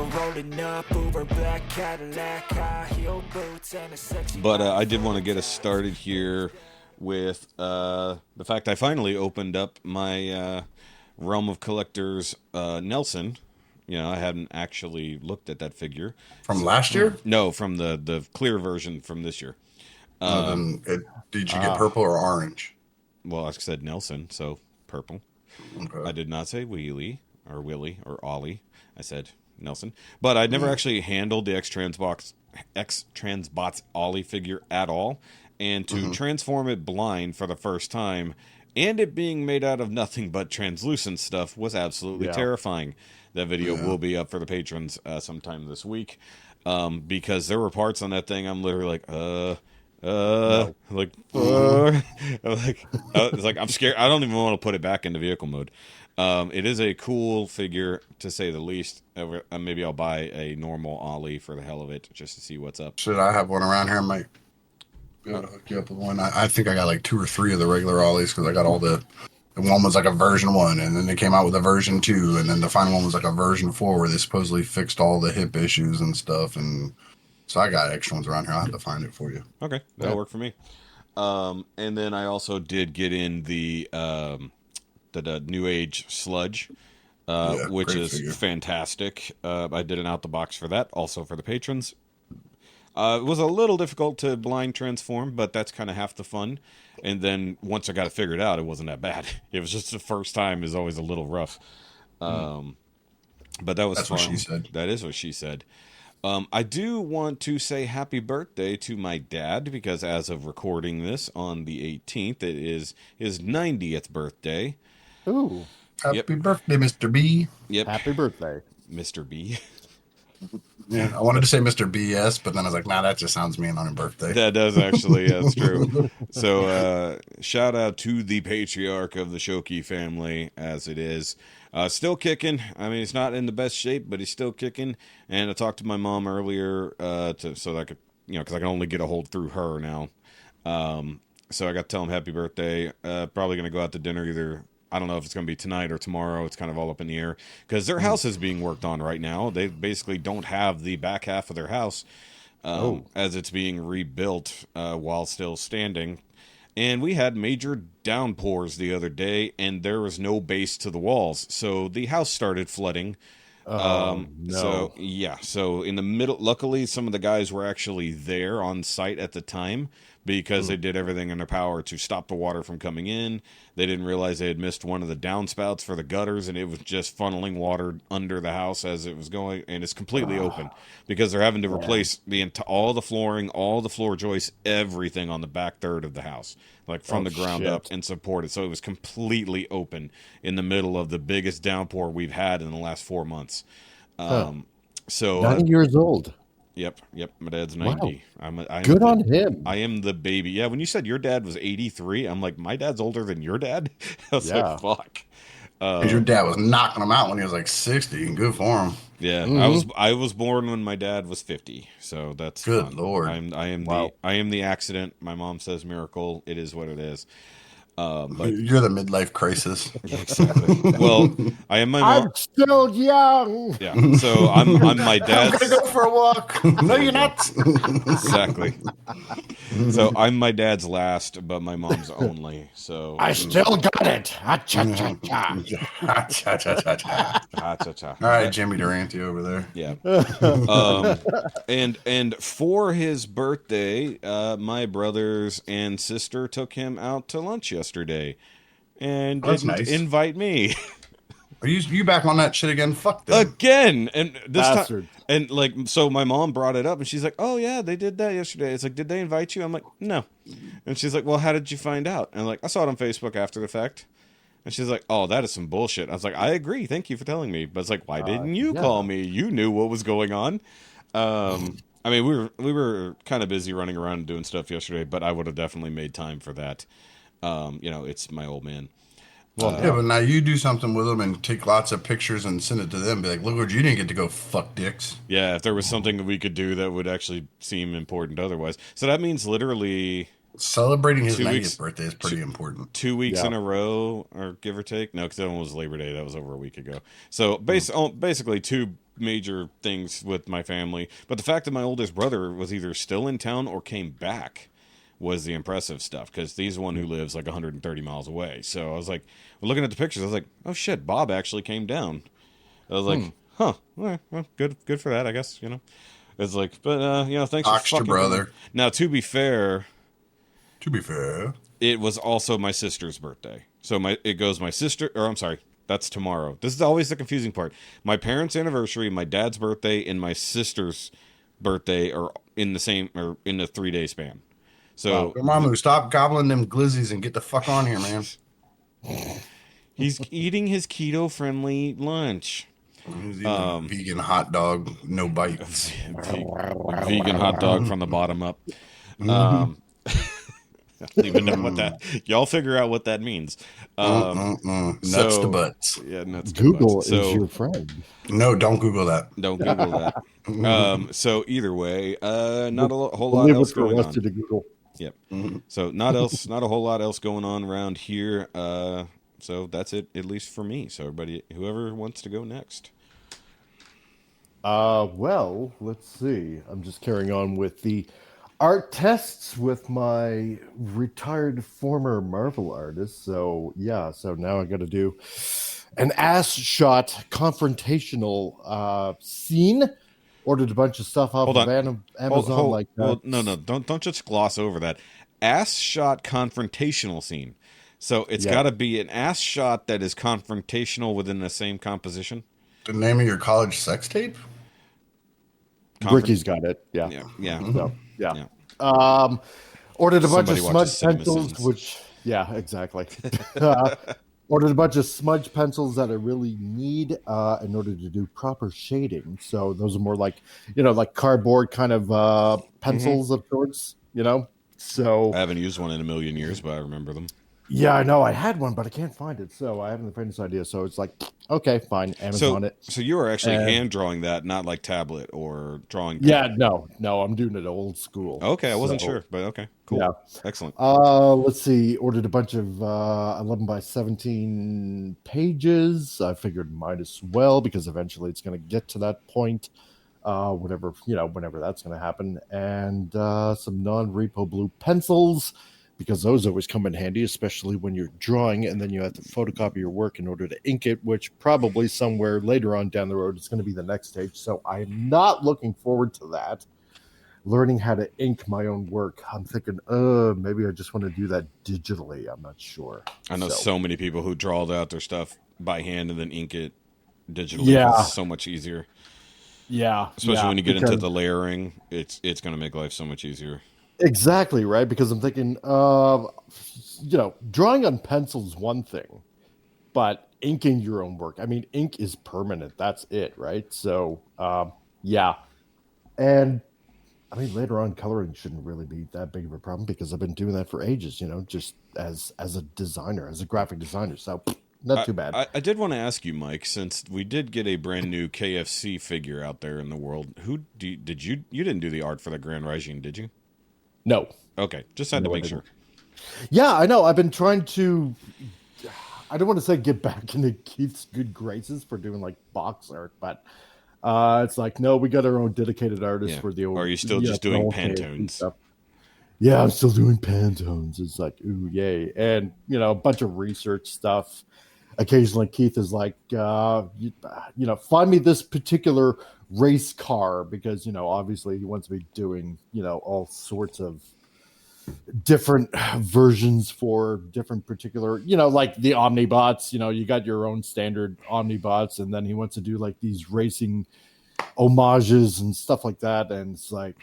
rolling up, Uber black Cadillac, high heel boots, and a sexy. But I did want to get us started here with the fact I finally opened up my Realm of Collectors Nelson. You know, I hadn't actually looked at that figure. From last year? No, from the clear version from this year. Did you get purple or orange? Well, I said Nelson, so purple. Okay. I did not say Wheelie or Willie or Ollie. I said Nelson. But I'd never actually handled the X-Transbots Ollie figure at all. And to transform it blind for the first time, and it being made out of nothing but translucent stuff, was absolutely terrifying. That video will be up for the patrons sometime this week. Because there were parts on that thing I'm literally like, no. It's like I'm scared. I don't even want to put it back into vehicle mode. It is a cool figure to say the least. Maybe I'll buy a normal Ollie for the hell of it just to see what's up. Should I have one around here? I might be able to hook you up with one. I think I got like 2 or 3 of the regular Ollies because I got all the one was like a version 1, and then they came out with a version 2, and then the final one was like a version 4 where they supposedly fixed all the hip issues and stuff. And so I got extra ones around here. I'll have to find it for you. Okay, that'll work for me. And then I also did get in the New Age Sludge, which is figure. Fantastic. I did an out the box for that, also for the patrons. It was a little difficult to blind transform, but that's kind of half the fun. And then once I got it figured out, it wasn't that bad. It was just the first time is always a little rough. But that was fun. What she said. That is what she said. I do want to say happy birthday to my dad, because as of recording this on the 18th, it is his 90th birthday. Ooh. Happy birthday, Mr. B. Yep. Happy birthday. Mr. B. Yeah, I wanted to say Mr. BS, but then I was like, nah, that just sounds mean on a birthday. That does actually, that's true. So, shout out to the patriarch of the Shoky family, as it is. Still kicking. I mean, he's not in the best shape, but he's still kicking. And I talked to my mom earlier so that I could, because I can only get a hold through her now. So I got to tell him happy birthday. Probably going to go out to dinner either. I don't know if it's going to be tonight or tomorrow. It's kind of all up in the air because their house is being worked on right now. They basically don't have the back half of their house as it's being rebuilt while still standing. And we had major downpours the other day, and there was no base to the walls. So the house started flooding. No. So in the middle, luckily some of the guys were actually there on site at the time because they did everything in their power to stop the water from coming in. They didn't realize they had missed one of the downspouts for the gutters, and it was just funneling water under the house as it was going, and it's completely open because they're having to replace all the flooring, all the floor joists, everything on the back third of the house, like from the ground up, and support it. So it was completely open in the middle of the biggest downpour we've had in the last 4 months. So 90 years old. Yep. My dad's 90. Wow. Good on him. I am the baby. Yeah, when you said your dad was 83, I'm like, my dad's older than your dad? I was like, fuck. Your dad was knocking him out when he was like 60, and good for him. Yeah, I was born when my dad was 50, so that's good fun. Lord. I am the accident. My mom says miracle. It is what it is. But you're the midlife crisis. Exactly. Well, I am my mom. I'm still young. Yeah. So I'm my dad's. I'm gonna go for a walk. No, you're not. Exactly. So I'm my dad's last, but my mom's only. So I still got it. Ha-cha-cha-cha. Ha-cha-cha. All right, Jimmy Durante over there. Yeah. And for his birthday, my brothers and sister took him out to lunch yesterday, and didn't invite me. Are you back on that shit again? Fuck them. Again, and this Bastard. time, and like, so my mom brought it up, and she's like, "Oh yeah, they did that yesterday." It's like, did they invite you? I'm like, no. And she's like, "Well, how did you find out?" And I'm like, I saw it on Facebook after the fact. And she's like, "Oh, that is some bullshit." I was like, "I agree. Thank you for telling me." But it's like, why didn't you call me? You knew what was going on. I mean, we were kind of busy running around and doing stuff yesterday, but I would have definitely made time for that. It's my old man. Well, yeah, but now you do something with them and take lots of pictures and send it to them. Be like, look what you didn't get to go fuck dicks. Yeah, if there was something that we could do that would actually seem important otherwise. So that means literally Celebrating his 90th 2 weeks. birthday is pretty important. 2 weeks Yeah. in a row, or give or take. No, because that one was Labor Day. That was over a week ago. So basically, two major things with my family. But the fact that my oldest brother was either still in town or came back was the impressive stuff. Because he's the one who lives like 130 miles away. So I was like, looking at the pictures, I was like, oh shit, Bob actually came down. I was like, huh, well, good for that, I guess. It's like, but thanks for Talks to fucking brother. coming. Now, to be fair, it was also my sister's birthday. So it goes my sister, or I'm sorry, that's tomorrow. This is always the confusing part. My parents' anniversary, my dad's birthday, and my sister's birthday are in the 3-day span. So Mamu, stop gobbling them glizzies and get the fuck on here, man. he's eating his keto-friendly lunch. He's eating a vegan hot dog, no bite. Vegan hot dog from the bottom up. I don't even know what that. Y'all figure out what that means. Nuts to butts. Yeah, nuts to Google butts. is your friend. No, don't Google that. Don't Google that. So either way, not a whole lot else going on. To Google. Yep. So not a whole lot else going on around here. So that's it, at least for me. So everybody, whoever wants to go next. Well, let's see. I'm just carrying on with the art tests with my retired former Marvel artist. So now I got to do an ass shot confrontational scene. Ordered a bunch of stuff off of Amazon No, don't just gloss over that. Ass shot confrontational scene. So it's got to be an ass shot that is confrontational within the same composition. The name of your college sex tape? Ricky's got it. Yeah. So, ordered a bunch of smudge pencils, which, exactly. Ordered a bunch of smudge pencils that I really need in order to do proper shading. So those are more like cardboard kind of pencils of sorts, So I haven't used one in a million years, but I remember them. Yeah, I know. I had one, but I can't find it. So I haven't the faintest idea. So it's like, okay, fine, Amazon it. So you were actually hand drawing that, not like tablet or drawing. Yeah, no, I'm doing it old school. Okay, I wasn't sure, but okay, cool. Yeah. Excellent. Let's see. Ordered a bunch of 11 by 17 pages. I figured might as well because eventually it's going to get to that point. Whenever that's going to happen. And some non-repo blue pencils, because those always come in handy, especially when you're drawing and then you have to photocopy your work in order to ink it, which probably somewhere later on down the road is going to be the next stage. So I'm not looking forward to that. Learning how to ink my own work. I'm thinking, maybe I just want to do that digitally. I'm not sure. I know so many people who draw out their stuff by hand and then ink it digitally. Yeah. It's so much easier. Yeah. Especially when you get into the layering, it's going to make life so much easier. Exactly, right? Because I'm thinking, drawing on pencil is one thing, but inking your own work. I mean, ink is permanent. That's it, right? So, And, I mean, later on, coloring shouldn't really be that big of a problem because I've been doing that for ages, just as a designer, as a graphic designer. So, not too bad. I did want to ask you, Mike, since we did get a brand new KFC figure out there in the world, you didn't do the art for the Grand Rising, did you? No. Okay, just had to make sure. Yeah, I know. I've been trying to, I don't want to say get back into Keith's good graces for doing like box art, but it's like, no, we got our own dedicated artist for the old. Or are you still just doing Pantones? Yeah, I'm still doing Pantones. It's like, ooh, yay. And, a bunch of research stuff. Occasionally Keith is like, find me this particular race car because, obviously he wants to be doing, all sorts of different versions for different particular, like the Omnibots, you got your own standard Omnibots, and then he wants to do like these racing homages and stuff like that. And it's like,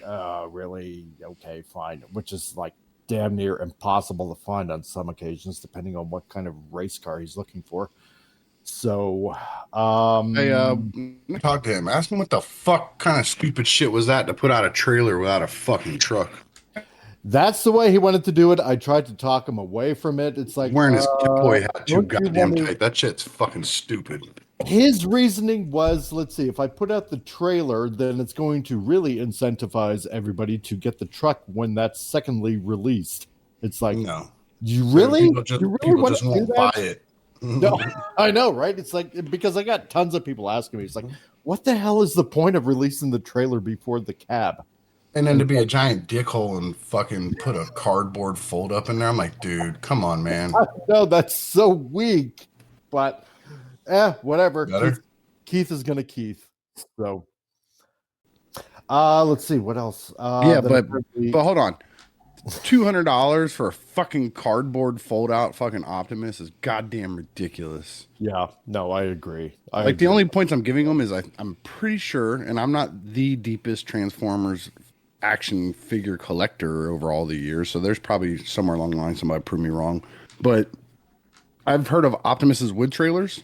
really? Okay, fine. Which is like damn near impossible to find on some occasions, depending on what kind of race car he's looking for. So, hey, talk to him. Ask him what the fuck kind of stupid shit was that to put out a trailer without a fucking truck. That's the way he wanted to do it. I tried to talk him away from it. It's like wearing his Kid Boy hat too goddamn tight. That shit's fucking stupid. His reasoning was, let's see, if I put out the trailer, then it's going to really incentivize everybody to get the truck when that's secondly released. It's like, No. you really People want just to do won't that? buy it. No, I know, right? It's like, because I got tons of people asking me, it's like, what the hell is the point of releasing the trailer before the cab? And then to be a giant dickhole and fucking put a cardboard fold up in there, I'm like, dude, come on, man. No, that's so weak. But whatever. Better? Keith is gonna Keith. So let's see what else. Yeah, but hold on. $200 for a fucking cardboard fold out fucking Optimus is goddamn ridiculous. Yeah, no, I agree. The only points I'm giving them is I'm pretty sure, and I'm not the deepest Transformers action figure collector over all the years, so there's probably somewhere along the line somebody proved me wrong. But I've heard of Optimuses with trailers.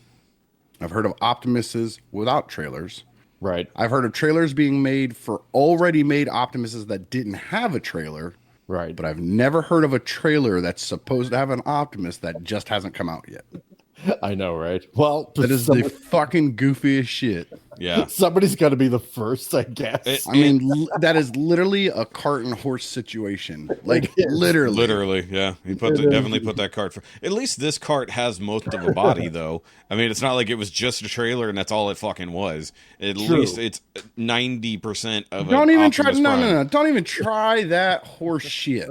I've heard of Optimuses without trailers. Right. I've heard of trailers being made for already made Optimuses that didn't have a trailer. Right. But I've never heard of a trailer that's supposed to have an Optimus that just hasn't come out yet. I know, right? Well, that is the fucking goofiest shit. Yeah. Somebody's got to be the first, I guess. That is literally a cart and horse situation. Like, literally. Literally, yeah. He definitely put that cart for. At least this cart has most of a body, though. I mean, it's not like it was just a trailer and that's all it fucking was. At least it's 90% of. Don't even Optimus try. Prime. No. Don't even try that horse shit.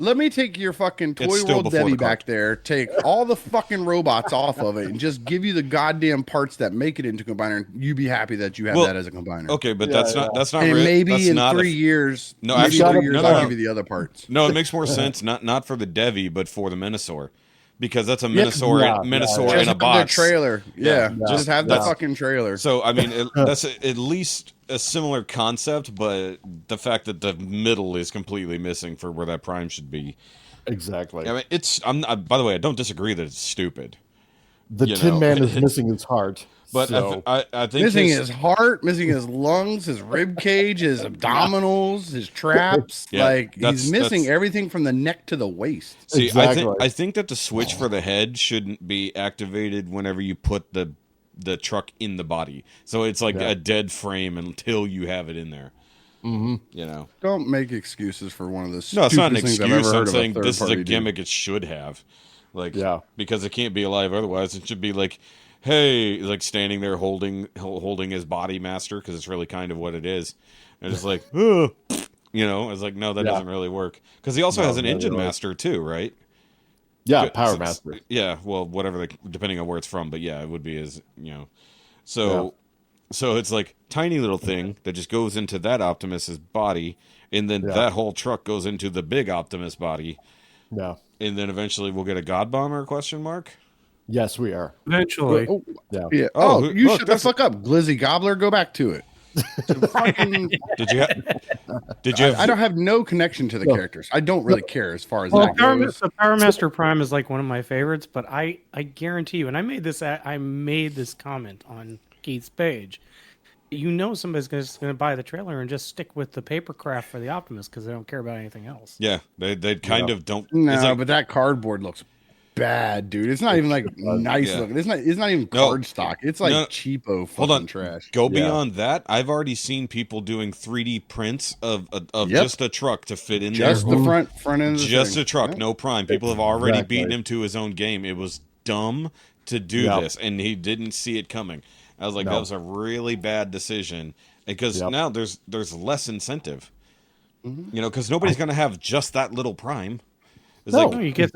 Let me take your fucking Toy World Debbie back there, take all the fucking robots off of it, and just give you the goddamn parts that make it into combiner, and you be happy that you have that as a combiner. Okay, but that's not and real. maybe that's in not 3 years. No, actually, I'll give you the other parts. No, it makes more sense not for the Devi, but for the Minosaur, because that's a Minosaur in a box. The trailer, just have the fucking trailer. So I mean, that's at least a similar concept, but the fact that the middle is completely missing for where that prime should be. Exactly. I mean, by the way, I don't disagree that it's stupid. The Tin Man is missing his heart. But so. I think missing his heart, missing his lungs, his rib cage, his abdominals, his traps. He's missing everything from the neck to the waist. See, exactly. I think that the switch for the head shouldn't be activated whenever you put the truck in the body. So it's like a dead frame until you have it in there. Mm-hmm. You know, don't make excuses for one of the. No, it's not an excuse. I'm saying this is a gimmick. It should have, because it can't be alive otherwise. It should be like, hey, like standing there holding his body master, because it's really kind of what it is. And it's like, you know, it's like, no, that doesn't really work, because he also has an engine master too, right? Yeah, power master. Yeah, well, whatever, depending on where it's from, but yeah, it would be his, you know, so. Yeah. So it's like tiny little thing that just goes into that Optimus's body, and then that whole truck goes into the big Optimus body. Yeah. And then eventually we'll get a God Bomber ? Yes, we are. Eventually. Yeah. Oh, you shut the fuck up, Glizzy Gobbler. Go back to it. Did you? I don't have no connection to the characters. I don't really care as far as that goes. The Power Master Prime is like one of my favorites, but I guarantee you, and I made this comment on Keith's page. You know, somebody's going to buy the trailer and just stick with the papercraft for the Optimus because they don't care about anything else. Yeah, they kind of don't. No, but that cardboard looks bad, dude. It's not even like nice looking. It's not even card stock. It's like cheapo fucking trash. Go beyond that. I've already seen people doing 3D prints of just a truck to fit in there. Just the front end of the just thing. A truck, no prime. People have already beaten him to his own game. It was dumb to do this, and he didn't see it coming. I was like, that was a really bad decision, because now there's less incentive, you know, because nobody's going to have just that little prime. It's you get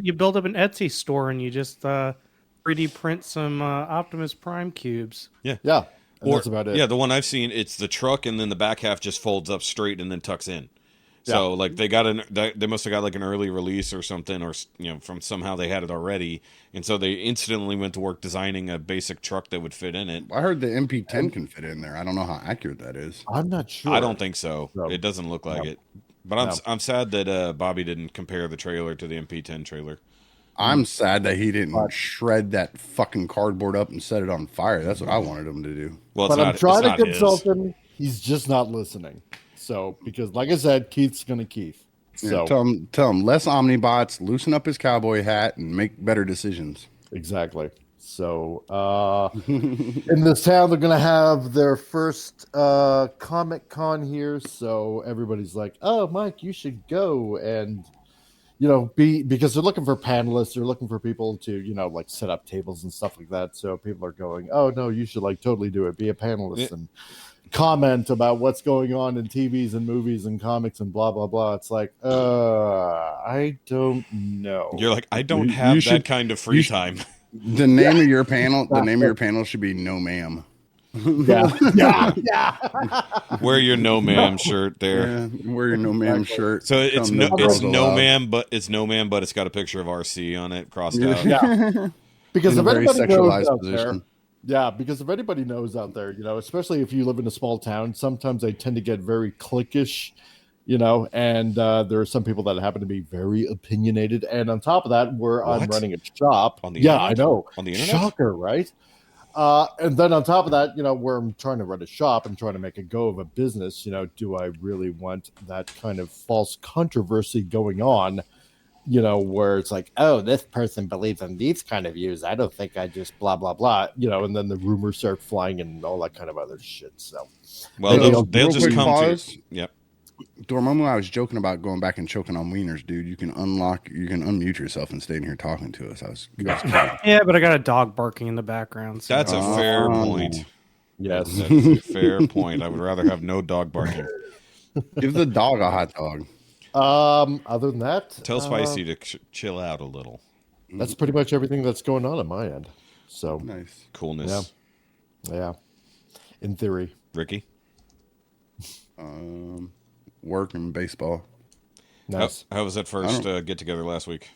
you build up an Etsy store and you just 3D print some Optimus Prime cubes. Yeah, that's about it. Yeah, the one I've seen, it's the truck, and then the back half just folds up straight and then tucks in. So like they must have got like an early release or something, or you know, from somehow they had it already, and so they instantly went to work designing a basic truck that would fit in it. I heard the MP10 can fit in there. I don't know how accurate that is. I'm not sure. I don't think so. It doesn't look like it. But I'm sad that Bobby didn't compare the trailer to the MP10 trailer. I'm sad that he didn't shred that fucking cardboard up and set it on fire. That's what I wanted him to do. Well, but I'm trying to consult him. He's just not listening. So, because like I said, Keith's going to Keith. So tell him less Omnibots, loosen up his cowboy hat, and make better decisions. Exactly. So, in this town, they're going to have their first Comic Con here. So everybody's like, "Oh, Mike, you should go." And because they're looking for panelists, they're looking for people to, like set up tables and stuff like that. So people are going, oh no, you should like totally do it, be a panelist and comment about what's going on in TVs and movies and comics and blah blah blah. It's like, I don't know. You're like, I don't have that kind of free time. The name of your panel, should be No Ma'am. Yeah. Wear your No Ma'am shirt there. Yeah, wear your No Ma'am shirt. So it's no ma'am, but it's got a picture of RC on it crossed out. Yeah. Because in if a very anybody knows sexualized out position. there, because if anybody knows out there, especially if you live in a small town, sometimes they tend to get very cliquish, and there are some people that happen to be very opinionated. And on top of that, I'm running a shop. On the internet? I know. On the internet? Shocker, right? And then on top of that, where I'm trying to run a shop and trying to make a go of a business, do I really want that kind of false controversy going on, where it's like, oh, this person believes in these kind of views. I don't think I just blah, blah, blah, and then the rumors start flying and all that kind of other shit. So, well, they'll just come to Yep. Dormammu, I was joking about going back and choking on wieners, dude. You can unmute yourself and stay in here talking to us. I was Yeah, but I got a dog barking in the background. So. That's a fair point. Yes. That's a fair point. I would rather have no dog barking. Give the dog a hot dog. Other than that, Tell Spicy to chill out a little. That's pretty much everything that's going on my end. So Nice. Coolness. Yeah. In theory. Ricky? Work and baseball. Nice. How was that first get together last week?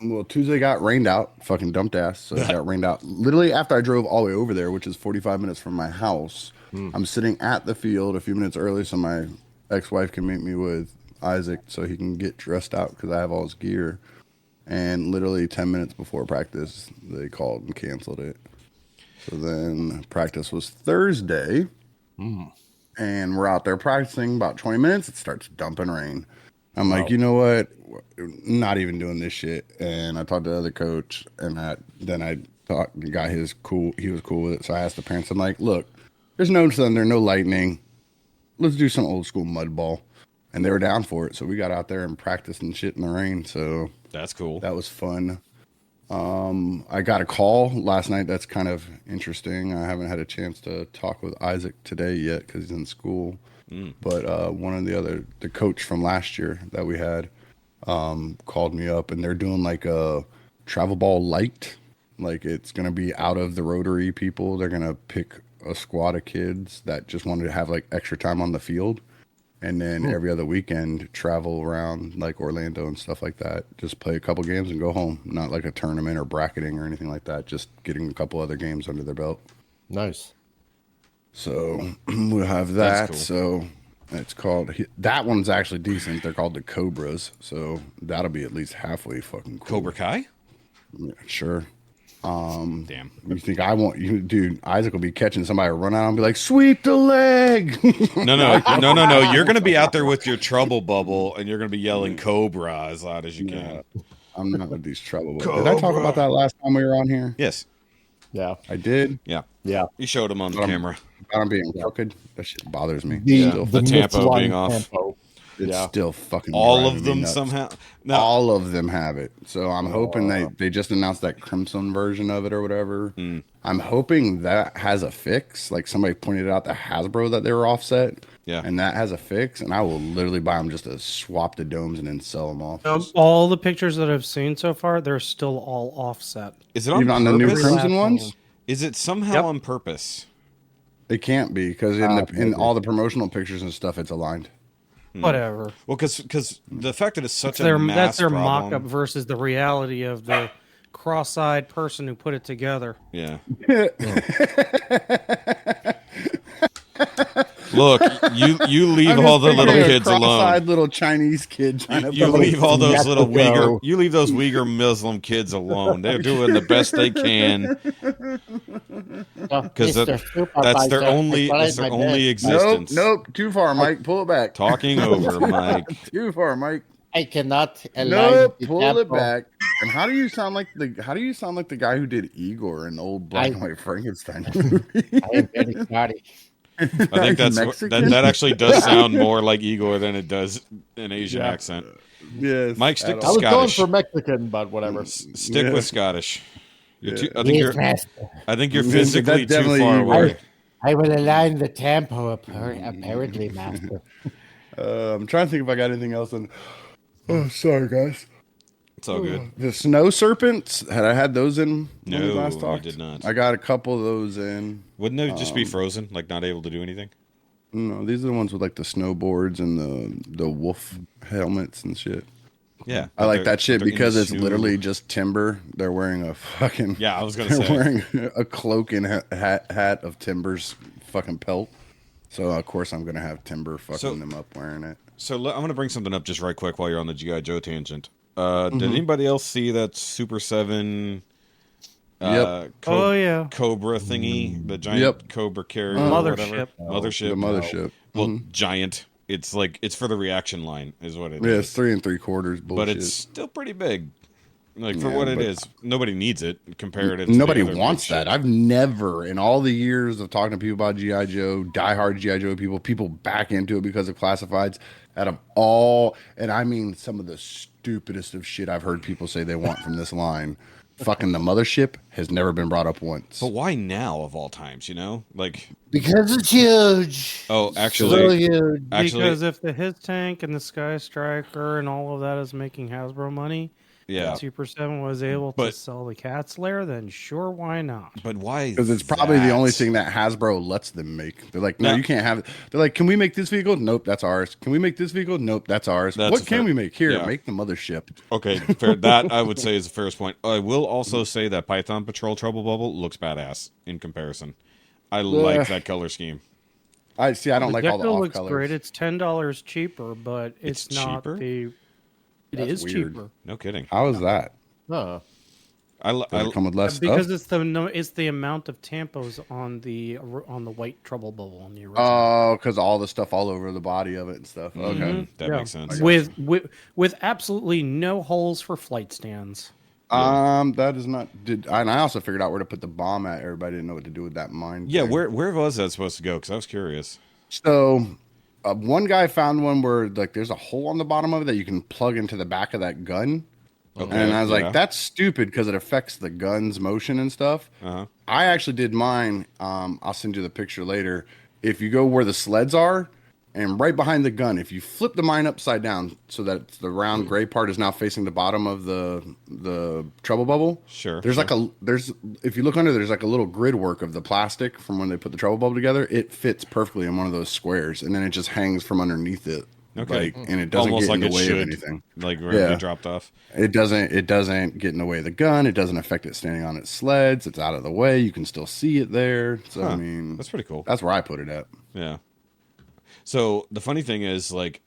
Well, Tuesday got rained out. Fucking dumped ass. So it got rained out. Literally after I drove all the way over there, which is 45 minutes from my house, I'm sitting at the field a few minutes early so my ex-wife can meet me with Isaac so he can get dressed out because I have all his gear. And literally 10 minutes before practice, they called and canceled it. So then practice was Thursday. And we're out there practicing about 20 minutes. It starts dumping rain. I'm like, you know what? Not even doing this shit. And I talked to the other coach, and then I thought the guy he was cool with it. So I asked the parents, I'm like, look, there's no thunder, no lightning. Let's do some old school mud ball. And they were down for it. So we got out there and practiced and shit in the rain. So that's cool. That was fun. I got a call last night that's kind of interesting. I haven't had a chance to talk with Isaac today yet because he's in school. But one of the coach from last year that we had called me up, and they're doing like a travel ball light. Like it's going to be out of the Rotary people. They're going to pick a squad of kids that just wanted to have like extra time on the field. And then every other weekend, travel around like Orlando and stuff like that. Just play a couple games and go home. Not like a tournament or bracketing or anything like that. Just getting a couple other games under their belt. Nice. So we'll have that. Cool. So it's called, that one's actually decent. They're called the Cobras. So that'll be at least halfway fucking cool. Cobra Kai? Yeah, sure. Damn. You think I want you, dude? Isaac will be catching somebody run out and be like, "Sweep the leg." No. You're gonna be out there with your trouble bubble, and you're gonna be yelling "Cobra" as loud as you can. I'm not with these trouble. Did I talk about that last time we were on here? Yes. Yeah. I did. Yeah. Yeah. You showed him on the camera. I'm being crooked. That shit bothers me. The Tampo being off. It's still fucking all of driving them me nuts. somehow. No. All of them have it. So I'm hoping they just announced that Crimson version of it or whatever. I'm hoping that has a fix. Like somebody pointed out the Hasbro that they were offset. Yeah. And that has a fix, and I will literally buy them just to swap the domes and then sell them off. All the pictures that I've seen so far, they're still all offset. Is it on Even on the new Crimson ones? Is it somehow on purpose? It can't be because in all the promotional pictures and stuff, it's aligned. Whatever. Well, because the fact that it's such That's a mass that's their problem. mock-up versus the reality of the cross-eyed person who put it together. Yeah. Look, you leave all the little kids alone. Cross-eyed little Chinese kid. You leave all those little Uyghur. You leave those Uyghur Muslim kids alone. They're doing the best they can because that's their only existence. Nope. Too far, Mike. Pull it back. Talking over, Mike. Too far, Mike. I cannot. Pull it back. And how do you sound like the guy who did Igor in the old Black and White Frankenstein movie? I am very sorry. I think that actually does sound more like Igor than it does an Asian accent. Yes, Mike, stick at to I all. was going Scottish. for Mexican, but whatever. Stick Yeah. with Scottish. You're Yeah. too, I think you're physically That's too definitely far you, away. I will align the tempo, apparently, master. I'm trying to think if I got anything else. Oh, sorry, guys. It's all good. The snow serpents, had I had those in when we last No, talked? you did not. I got a couple of those in. Wouldn't they just be frozen, like not able to do anything? No, these are the ones with like the snowboards and the wolf helmets and shit. Yeah, I like that shit they're in because the it's snow. literally just timber. They're wearing a fucking Yeah, I was gonna they're say. wearing a cloak and hat of timber's fucking pelt. So of course I'm gonna have timber fucking them up wearing it. So I'm going to bring something up just right quick while you're on the G.I. Joe tangent. Did anybody else see that Super 7 Yep. Cobra thingy? The giant Cobra carrier or whatever? Mothership. The mothership. Well, giant. It's like, it's for the reaction line is what it Yeah, is. it's 3 3/4 bullshit. But it's still pretty big. Like, for Yeah, what it but- is. Nobody needs it comparative to Nobody the other wants big that. shit. I've never, in all the years of talking to people about GI Joe, diehard GI Joe people back into it because of classifieds. Out of all, and I mean some of the stupidest of shit I've heard people say they want from this line. Fucking the mothership has never been brought up once. But why now of all times, you know? Like, Because it's huge. oh, So actually, huge. Because if the His Tank and the Sky Striker and all of that is making Hasbro money, yeah. and Super 7 was able to But- sell the Cat's Lair, then sure, why not? But why? Because it's probably the only that? thing that Hasbro lets them make. They're like, no, No. you can't have it. They're like, can we make this vehicle? Nope, that's ours. Can we make this vehicle? Nope, that's ours. That's What a can fair- we make? Here, yeah. make the mothership. Okay, fair. That I would say is the fairest point. I will also say that Python Patrol Trouble Bubble looks badass in comparison. I like that color scheme. I see. I don't like all the Gecko off looks colors. great. It's $10 cheaper, but It's it's not cheaper? the. That's Is weird. cheaper No kidding. How is that? Huh. Does it come with less because stuff? it's the amount of tampos on the white trouble bubble on the original. Oh, because all the stuff all over the body of it and stuff. Okay. That makes sense. with absolutely no holes for flight stands. That is not. And I also figured out where to put the bomb at. Everybody didn't know what to do with that mine. Yeah, thing. where was that supposed to go? Because I was curious. So, one guy found one where like there's a hole on the bottom of it that you can plug into the back of that gun. Okay, And I was yeah. like, that's stupid because it affects the gun's motion and stuff. Uh-huh. I actually did mine. I'll send you the picture later. If you go where the sleds are and right behind the gun, if you flip the mine upside down so that the round gray part is now facing the bottom of the trouble bubble. Sure, There's if you look under, there's like a little grid work of the plastic from when they put the trouble bubble together. It fits perfectly in one of those squares, and then it just hangs from underneath it. Okay. And it doesn't Almost get in like the it way should. of anything. Like where Yeah. they dropped off. It doesn't get in the way of the gun. It doesn't affect it standing on its sleds. It's out of the way. You can still see it there. So I mean, That's pretty cool. that's where I put it at. Yeah. So the funny thing is, like,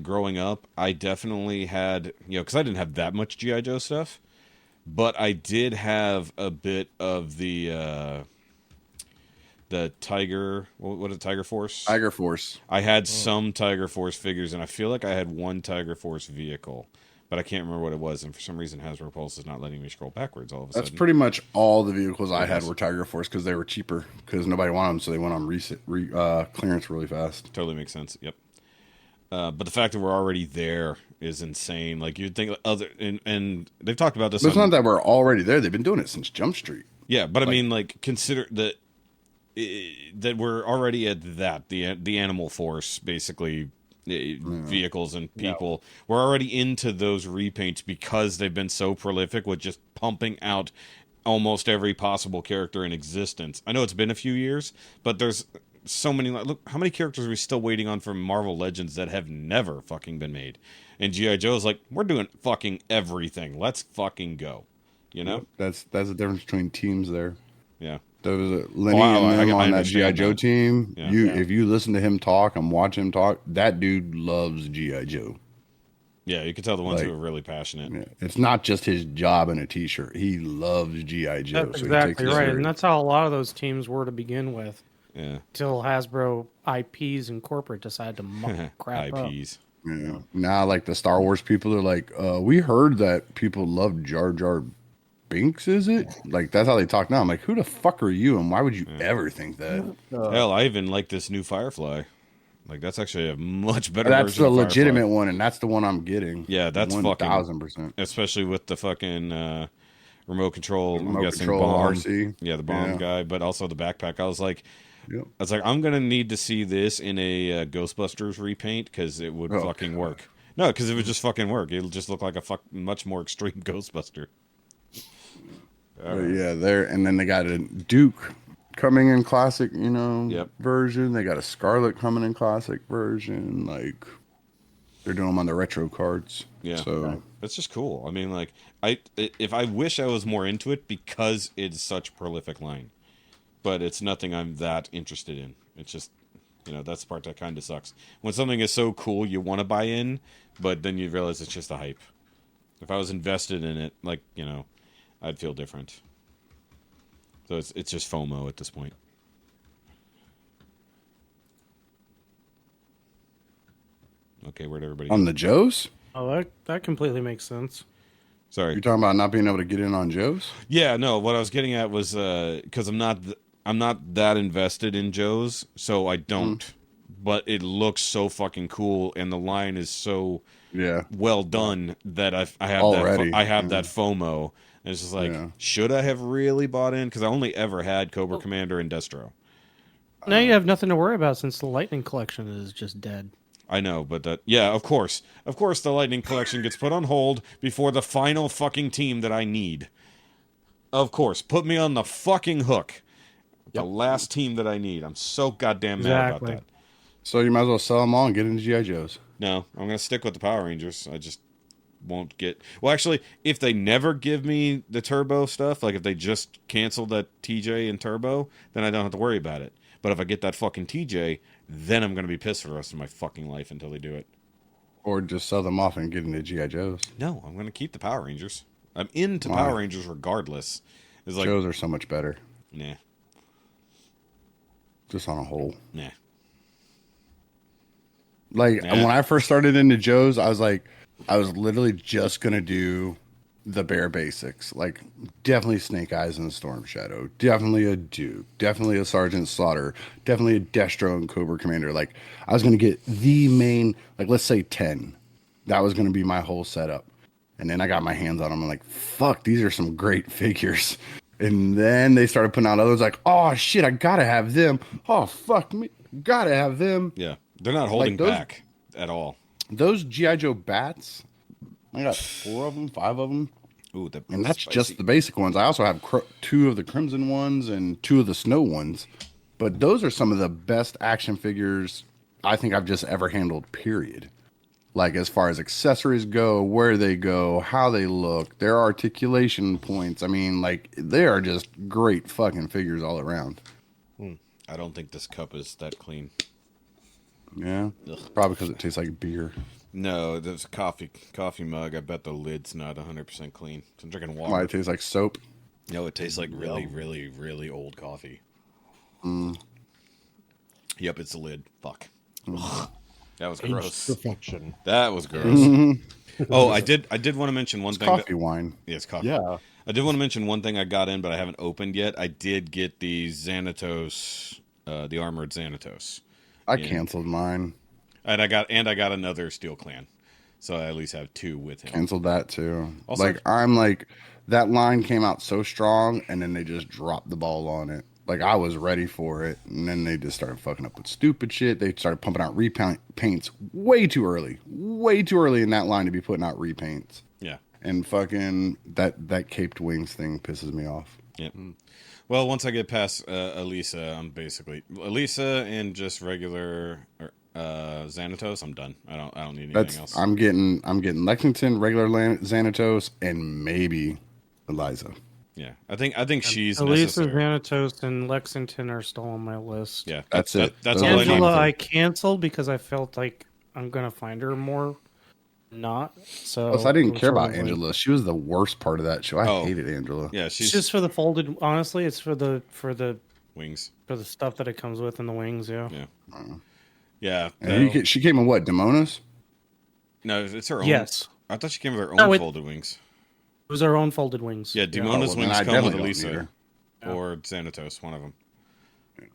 growing up, I definitely had, because I didn't have that much G.I. Joe stuff, but I did have a bit of the Tiger, what is it, Tiger Force? Tiger Force. I had some Tiger Force figures, and I feel like I had one Tiger Force vehicle, but I can't remember what it was, and for some reason Hasbro Pulse is not letting me scroll backwards all of a That's sudden. pretty much all the vehicles I had were Tiger Force because they were cheaper because nobody wanted them, so they went on clearance really fast. Totally makes sense. Yep. But the fact that we're already there is insane. Like, you'd think and they've talked about this. But it's not that we're already there. They've been doing it since Jump Street. Yeah, but I mean, like, consider that we're already at the animal force, basically, vehicles and people. We're already into those repaints because they've been so prolific with just pumping out almost every possible character in existence. I know it's been a few years, but there's so many. Look, how many characters are we still waiting on from Marvel Legends that have never fucking been made? And G.I. Joe's like, we're doing fucking everything. Let's fucking go. You know? That's the difference between teams there. Yeah. There was a Lenny Wow, and them I on that understand GI Joe that. team. Yeah. If you listen to him talk and watch him talk, that dude loves GI Joe. Yeah, you can tell the ones Like, who are really passionate. Yeah. It's not just his job in a T-shirt. He loves GI Joe. That's so he takes exactly it right, serious. and that's how a lot of those teams were to begin with. Yeah. Till Hasbro IPs and corporate decided to muck crap up. IPs. Yeah. Now, like the Star Wars people are like, we heard that people love Jar Jar Binks, is it? Like, that's how they talk now. I'm like, who the fuck are you, and why would you ever think that? Hell, I even like this new Firefly. Like that's actually a much better. That's version the of legitimate Firefly. one, and that's the one I'm getting. Yeah, that's fucking 1000%. Especially with the fucking remote control. I'm Remote guessing control bomb. RC. Yeah, the bomb Yeah. guy, but also the backpack. I was like, Yep. I'm gonna need to see this in a Ghostbusters repaint because it would fucking work. No, because it would just fucking work. It'll just look like a much more extreme Ghostbuster. But yeah, there, and then they got a Duke coming in classic, version. They got a Scarlet coming in classic version. Like they're doing them on the retro cards. Yeah, so it's just cool. I mean, like if I wish I was more into it because it's such a prolific line, but it's nothing I'm that interested in. It's just, that's the part that kind of sucks. When something is so cool, you want to buy in, but then you realize it's just a hype. If I was invested in it, like, I'd feel different. So it's just FOMO at this point. Okay, where'd everybody go? on the Joes, Oh, that completely makes sense. Sorry. you're talking about not being able to get in on Joes. Yeah, no, what I was getting at was because I'm not that invested in Joe's, so I don't. But it looks so fucking cool, and the line is so well done that I have Already. that FOMO. And it's just like, should I have really bought in? Because I only ever had Cobra Commander and Destro. Now you have nothing to worry about since the Lightning Collection is just dead. I know, but of course, the Lightning Collection gets put on hold before the final fucking team that I need. Of course, put me on the fucking hook. The last team that I need. I'm so goddamn mad about that. So you might as well sell them all and get into GI Joes. No, I'm gonna stick with the Power Rangers. I just won't get. Well, actually, if they never give me the Turbo stuff, like if they just cancel that TJ and Turbo, then I don't have to worry about it. But if I get that fucking TJ, then I'm gonna be pissed for the rest of my fucking life until they do it. Or just sell them off and get into GI Joes. No, I'm gonna keep the Power Rangers. I'm into Power Rangers regardless. It's like Joes are so much better. nah, Just on a whole. nah. Like when I first started into Joe's, I was literally just gonna do the bare basics. Like definitely Snake Eyes and Storm Shadow, definitely a Duke, definitely a Sergeant Slaughter, definitely a Destro and Cobra Commander. Like I was gonna get the main, like let's say 10. That was gonna be my whole setup. And then I got my hands on them. I'm like, fuck, these are some great figures. And then they started putting out others like, oh shit, I gotta have them. Oh fuck me, gotta have them. Yeah, they're not holding back at all. Those GI Joe bats, I got 4 of them, 5 of them. Ooh, And that's just the basic ones. I also have 2 of the crimson ones and 2 of the snow ones. But those are some of the best action figures I think I've just ever handled, period. Like as far as accessories go, where they go, how they look, their articulation points. I mean, like they are just great fucking figures all around. I don't think this cup is that clean. Yeah, probably because it tastes like beer. No, there's a coffee mug. I bet the lid's not 100% clean. I'm drinking water. Why it tastes like soap? No, it tastes like really, really, really old coffee. Yep, it's the lid. Fuck. That was gross. Perfection. That was gross. Oh, I did want to mention one thing. Coffee wine. Yes, coffee. Yeah. I did want to mention one thing I got in, but I haven't opened yet. I did get the Xanatos, the armored Xanatos. I canceled mine. And I got another Steel Clan. So I at least have 2 with him. Canceled that too. Also- I'm like, that line came out so strong, and then they just dropped the ball on it. Like I was ready for it, and then they just started fucking up with stupid shit. They started pumping out repaints way too early in that line to be putting out repaints. Yeah. And fucking that caped wings thing pisses me off. Yep. Well, once I get past Elisa, I'm basically Elisa and just regular Xanatos. I'm done. I don't need anything else. I'm getting Lexington, regular Xanatos, and maybe Eliza. Yeah, I think she's Elisa, necessary. Xanatos, and Lexington are still on my list. Yeah, That's it. That's Those all are I the need. Angela, I canceled because I felt like I'm gonna find her more. Not so. Plus, I didn't it was care sort about of like- Angela. She was the worst part of that show. I hated Angela. Yeah, It's she's just for the folded. Honestly, it's for the wings. stuff that it comes with in the wings. Yeah. Yeah, yeah. And she came in what? Demonas? No, it's her own. Yes. I thought she came with her own No, folded wings. It was our own folded wings. Yeah, Demona's well, then wings I come with definitely don't Elisa need or Xanatos, one of them.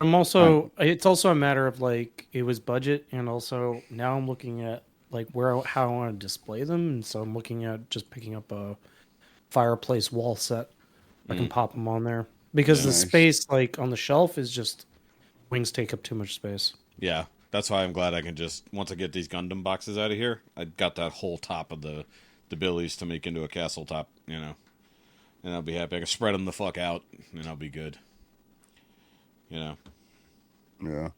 It's also a matter of like it was budget, and also now I'm looking at like how I want to display them, and so I'm looking at just picking up a fireplace wall set. I can pop them on there because the space like on the shelf is just wings take up too much space. Yeah, that's why I'm glad I can just once I get these Gundam boxes out of here, I got that whole top of the billies to make into a castle top, you know, and I'll be happy. I can spread them the fuck out, and I'll be good. You know. Yeah.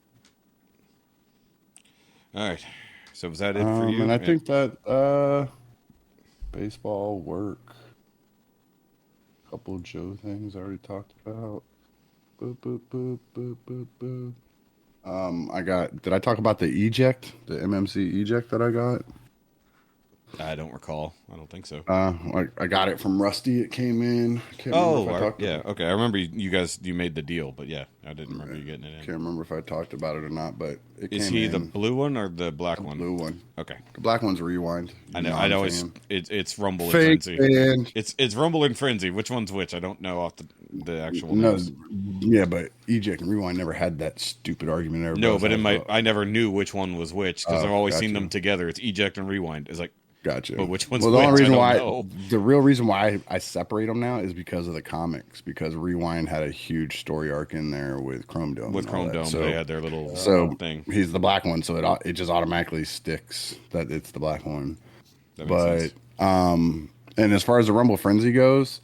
All right. So was that it for you? And I think that baseball work. Couple Joe things I already talked about. Boop, boop, boop, boop, boop, boop. Did I talk about the eject, the MMC eject that I got? I don't recall. I don't think so. I got it from Rusty. It came in. Yeah. Okay. I remember you made the deal, but yeah, I didn't remember you getting it in. Can't remember if I talked about it or not, but it Is came he in. the blue one or the black one? Blue one. Okay. The black one's Rewind. I know. I'd always it's Rumble and Fake Frenzy. fan. It's Rumble and Frenzy. Which one's which? I don't know off the actual No, names. yeah, but Eject and Rewind never had that stupid argument. No, but I never knew which one was which because I've always seen gotcha. them together. It's Eject and Rewind. It's like, gotcha. but which one's well, the which? only reason I don't know. the real reason why I separate them now is because of the comics. Because Rewind had a huge story arc in there with Chrome Dome. With Chrome Dome, so, they had their little thing. He's the black one, so it just automatically sticks that it's the black one. That makes sense. And as far as the Rumble Frenzy goes,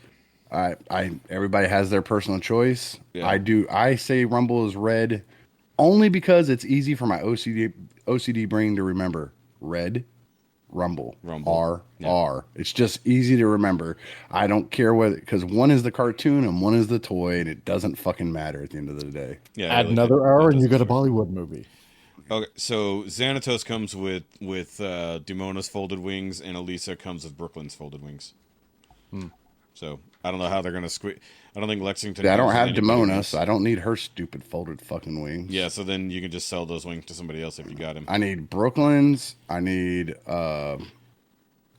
everybody has their personal choice. Yeah. I say Rumble is red only because it's easy for my OCD brain to remember. Red, Rumble. R. It's just easy to remember. I don't care whether, because one is the cartoon and one is the toy, and it doesn't fucking matter at the end of the day. Yeah. Add another hour and you got a Bollywood movie. Okay, so Xanatos comes with Demona's folded wings, and Elisa comes with Brooklyn's folded wings. So I don't know how they're gonna squeeze. I don't think Lexington. Yeah, I don't have Demona, wings. so I don't need her stupid folded fucking wings. Yeah, so then you can just sell those wings to somebody else if you got him. I need Brooklyn's. I need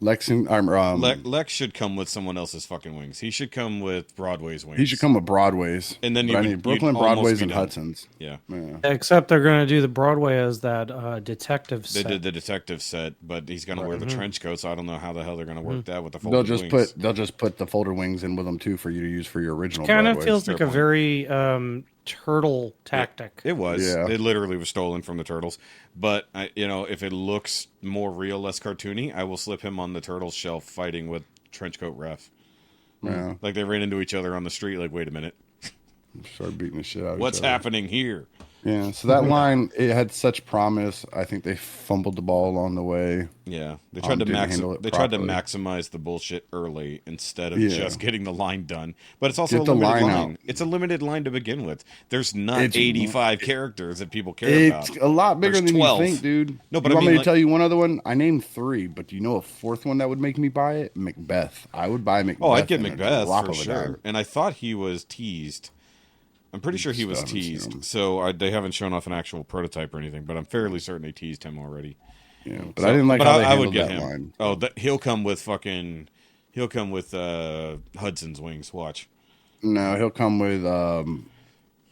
Lexington. Lex should come with someone else's fucking wings. He should come with Broadway's wings. He should come with Broadway's. And then I need Brooklyn, Broadway's, and Hudson's. Yeah. Except they're going to do the Broadway as that detective set. They did the detective set, but he's going to wear the trench coat, so I don't know how the hell they're going to work that with the folded wings. They'll just put the folded wings in with them too for you to use for your original. Kind of Broadways. feels like a very turtle tactic. It was. Yeah. It literally was stolen from the Turtles. But if it looks more real, less cartoony, I will slip him on the Turtles shelf fighting with Trenchcoat Ref. Yeah. Like they ran into each other on the street. Like, wait a minute, Start beating the shit out of what's each other. happening here? Yeah. So that line, it had such promise. I think they fumbled the ball along the way. Yeah, they tried to properly. maximize the bullshit early instead of Yeah. just getting the line done. But it's also Get a the limited line line. out. It's a limited line to begin with. There's not It's- 85 characters that people care It's about. a lot bigger There's than 12. you think, dude. No, but you I want mean, me to like- tell you one other one? I named 3, but do you know a 4th one that would make me buy it? Macbeth. I would buy Macbeth. Oh, I'd get in a Macbeth drop for of a sure. dime. And I thought he was teased. I'm pretty sure he was Still haven't seen teased. him. So they haven't shown off an actual prototype or anything, but I'm fairly certain they teased him already. Yeah, but I didn't like how they handled that line. Oh, he'll come with Hudson's wings. Watch. No, he'll come with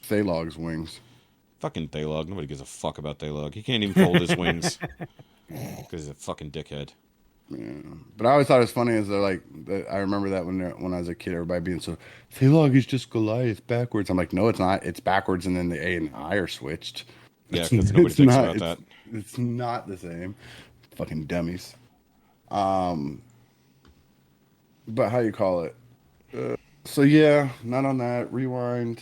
Thalog's wings. Fucking Thalog. Nobody gives a fuck about Thalog. He can't even fold his wings because he's a fucking dickhead. But I always thought it was funny is they're like, I remember that when I was a kid, everybody being so, Thalog is just Goliath backwards. I'm like, no, it's not. It's backwards, and then the A and I are switched. Yeah, because nobody thinks about that. It's not the same. Fucking dummies. But how you call it? So yeah, not on that. Rewind.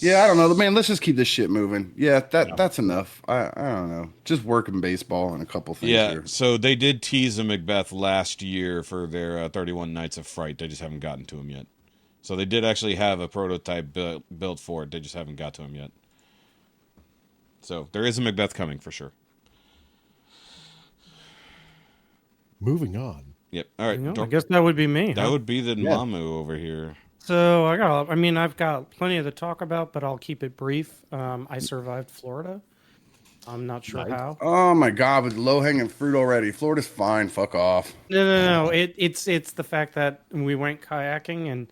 Yeah, I don't know, man. Let's just keep this shit moving. Yeah, that's enough. I don't know. Just working baseball and a couple things. Yeah, here. so they did tease a Macbeth last year for their 31 Nights of Fright. They just haven't gotten to him yet. So they did actually have a prototype built for it. They just haven't got to him yet. So there is a Macbeth coming for sure. Moving on. Yep. All right. I guess that would be me. That would be the Mamu over here. So I've got plenty to talk about, but I'll keep it brief. I survived Florida. I'm not sure how. Oh my god, with low hanging fruit already. Florida's fine. Fuck off. No. It's the fact that we went kayaking and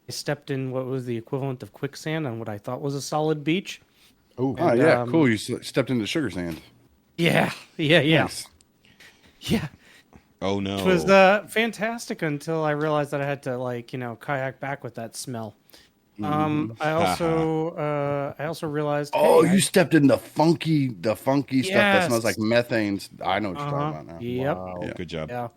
I stepped in what was the equivalent of quicksand on what I thought was a solid beach. Oh, Oh, yeah, cool. You stepped into sugar sand. Yeah. Nice. Yeah. Oh no. Which was fantastic until I realized that I had to kayak back with that smell. I also realized. Oh, hey, you stepped in the funky stuff that smells like Yes. methane. I know what you're talking about now. Yep. wow. Oh, good job. Yeah.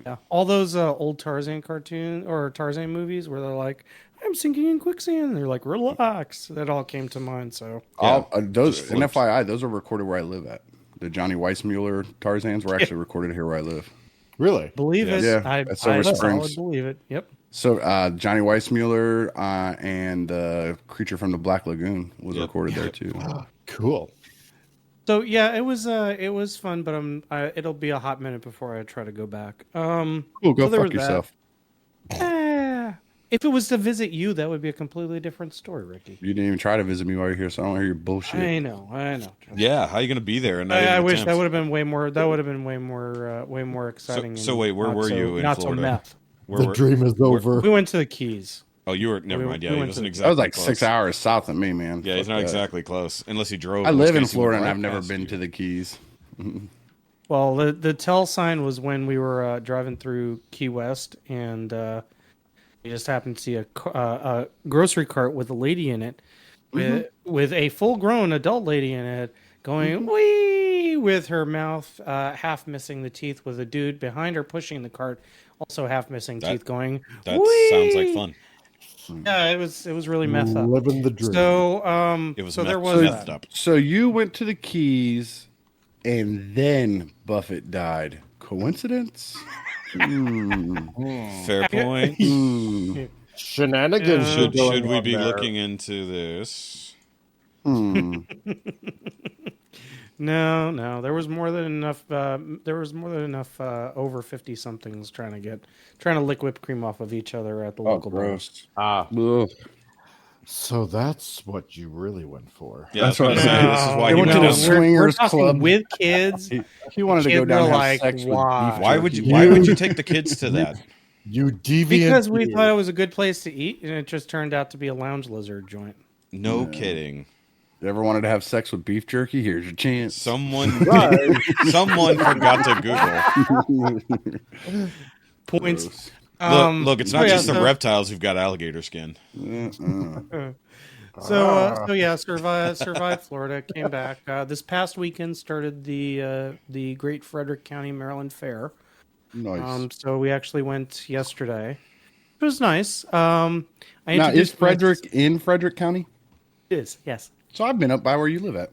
Yeah. All those old Tarzan cartoon or Tarzan movies where they're like, "I'm sinking in quicksand," and they're like, "Relax." That all came to mind. So Yeah, those just and floats. FYI, those are recorded where I live at. The Johnny Weissmuller Tarzans were actually recorded here where I live. Really? believe Yes. it. Yeah, I at Silver solid Springs. believe it. Yep. So Johnny Weissmuller and Creature from the Black Lagoon was recorded there too. Cool. So yeah, it was fun, but it'll be a hot minute before I try to go back. Cool, so go there fuck was that. yourself. If it was to visit you, that would be a completely different story, Ricky. You didn't even try to visit me while you're here, so I don't hear your bullshit. I know. Yeah, how are you going to be there? And not I even wish attempt? that would have been way more. That would have been way more exciting. So and wait, where not were so- you in not Florida? so meth. Where The were- dream is over. We went to the Keys. Oh, you were. Never We- mind. we Yeah, he went wasn't to- exactly. That was like close. 6 hours south of me, man. Yeah, he's Fuck not that. exactly close unless he drove. I in which live in case he went Florida and right I've never past been you. to the Keys. Well, the tell sign was when we were driving through Key West, and we just happened to see a grocery cart with a lady in it, with a full-grown adult lady in it, going wee with her mouth half missing the teeth, with a dude behind her pushing the cart, also half missing teeth, going. That wee! sounds like fun. Yeah, it was really messed up. Living the dream. So It was so there meth- was methed that. up. So you went to the Keys and then Buffett died. Coincidence? Fair point. Shenanigans. Should going should we on be there. looking into this? No. There was more than enough. Over 50 somethings trying to lick whipped cream off of each other at the Oh, local bar. gross. Ah, Ugh. so that's what you really went for. Yeah, That's I was what gonna I say, said. this is why They he went went to the down. swingers talking club. with kids. He wanted to go Kids down and were have like, sex "Why?" with beef Why would jerky. you? Why would you take the kids to that? You deviant. Because we kid. thought it was a good place to eat, and it just turned out to be a lounge lizard joint. No kidding. You ever wanted to have sex with beef jerky? Here's your chance. Someone forgot to Google. Points. Look, it's not yeah, just the so- reptiles who've got alligator skin. Survived Florida, came back. This past weekend started the Great Frederick County, Maryland Fair. Nice. So we actually went yesterday. It was nice. Now, is introduced my- Frederick in Frederick County? It is, yes. So I've been up by where you live at.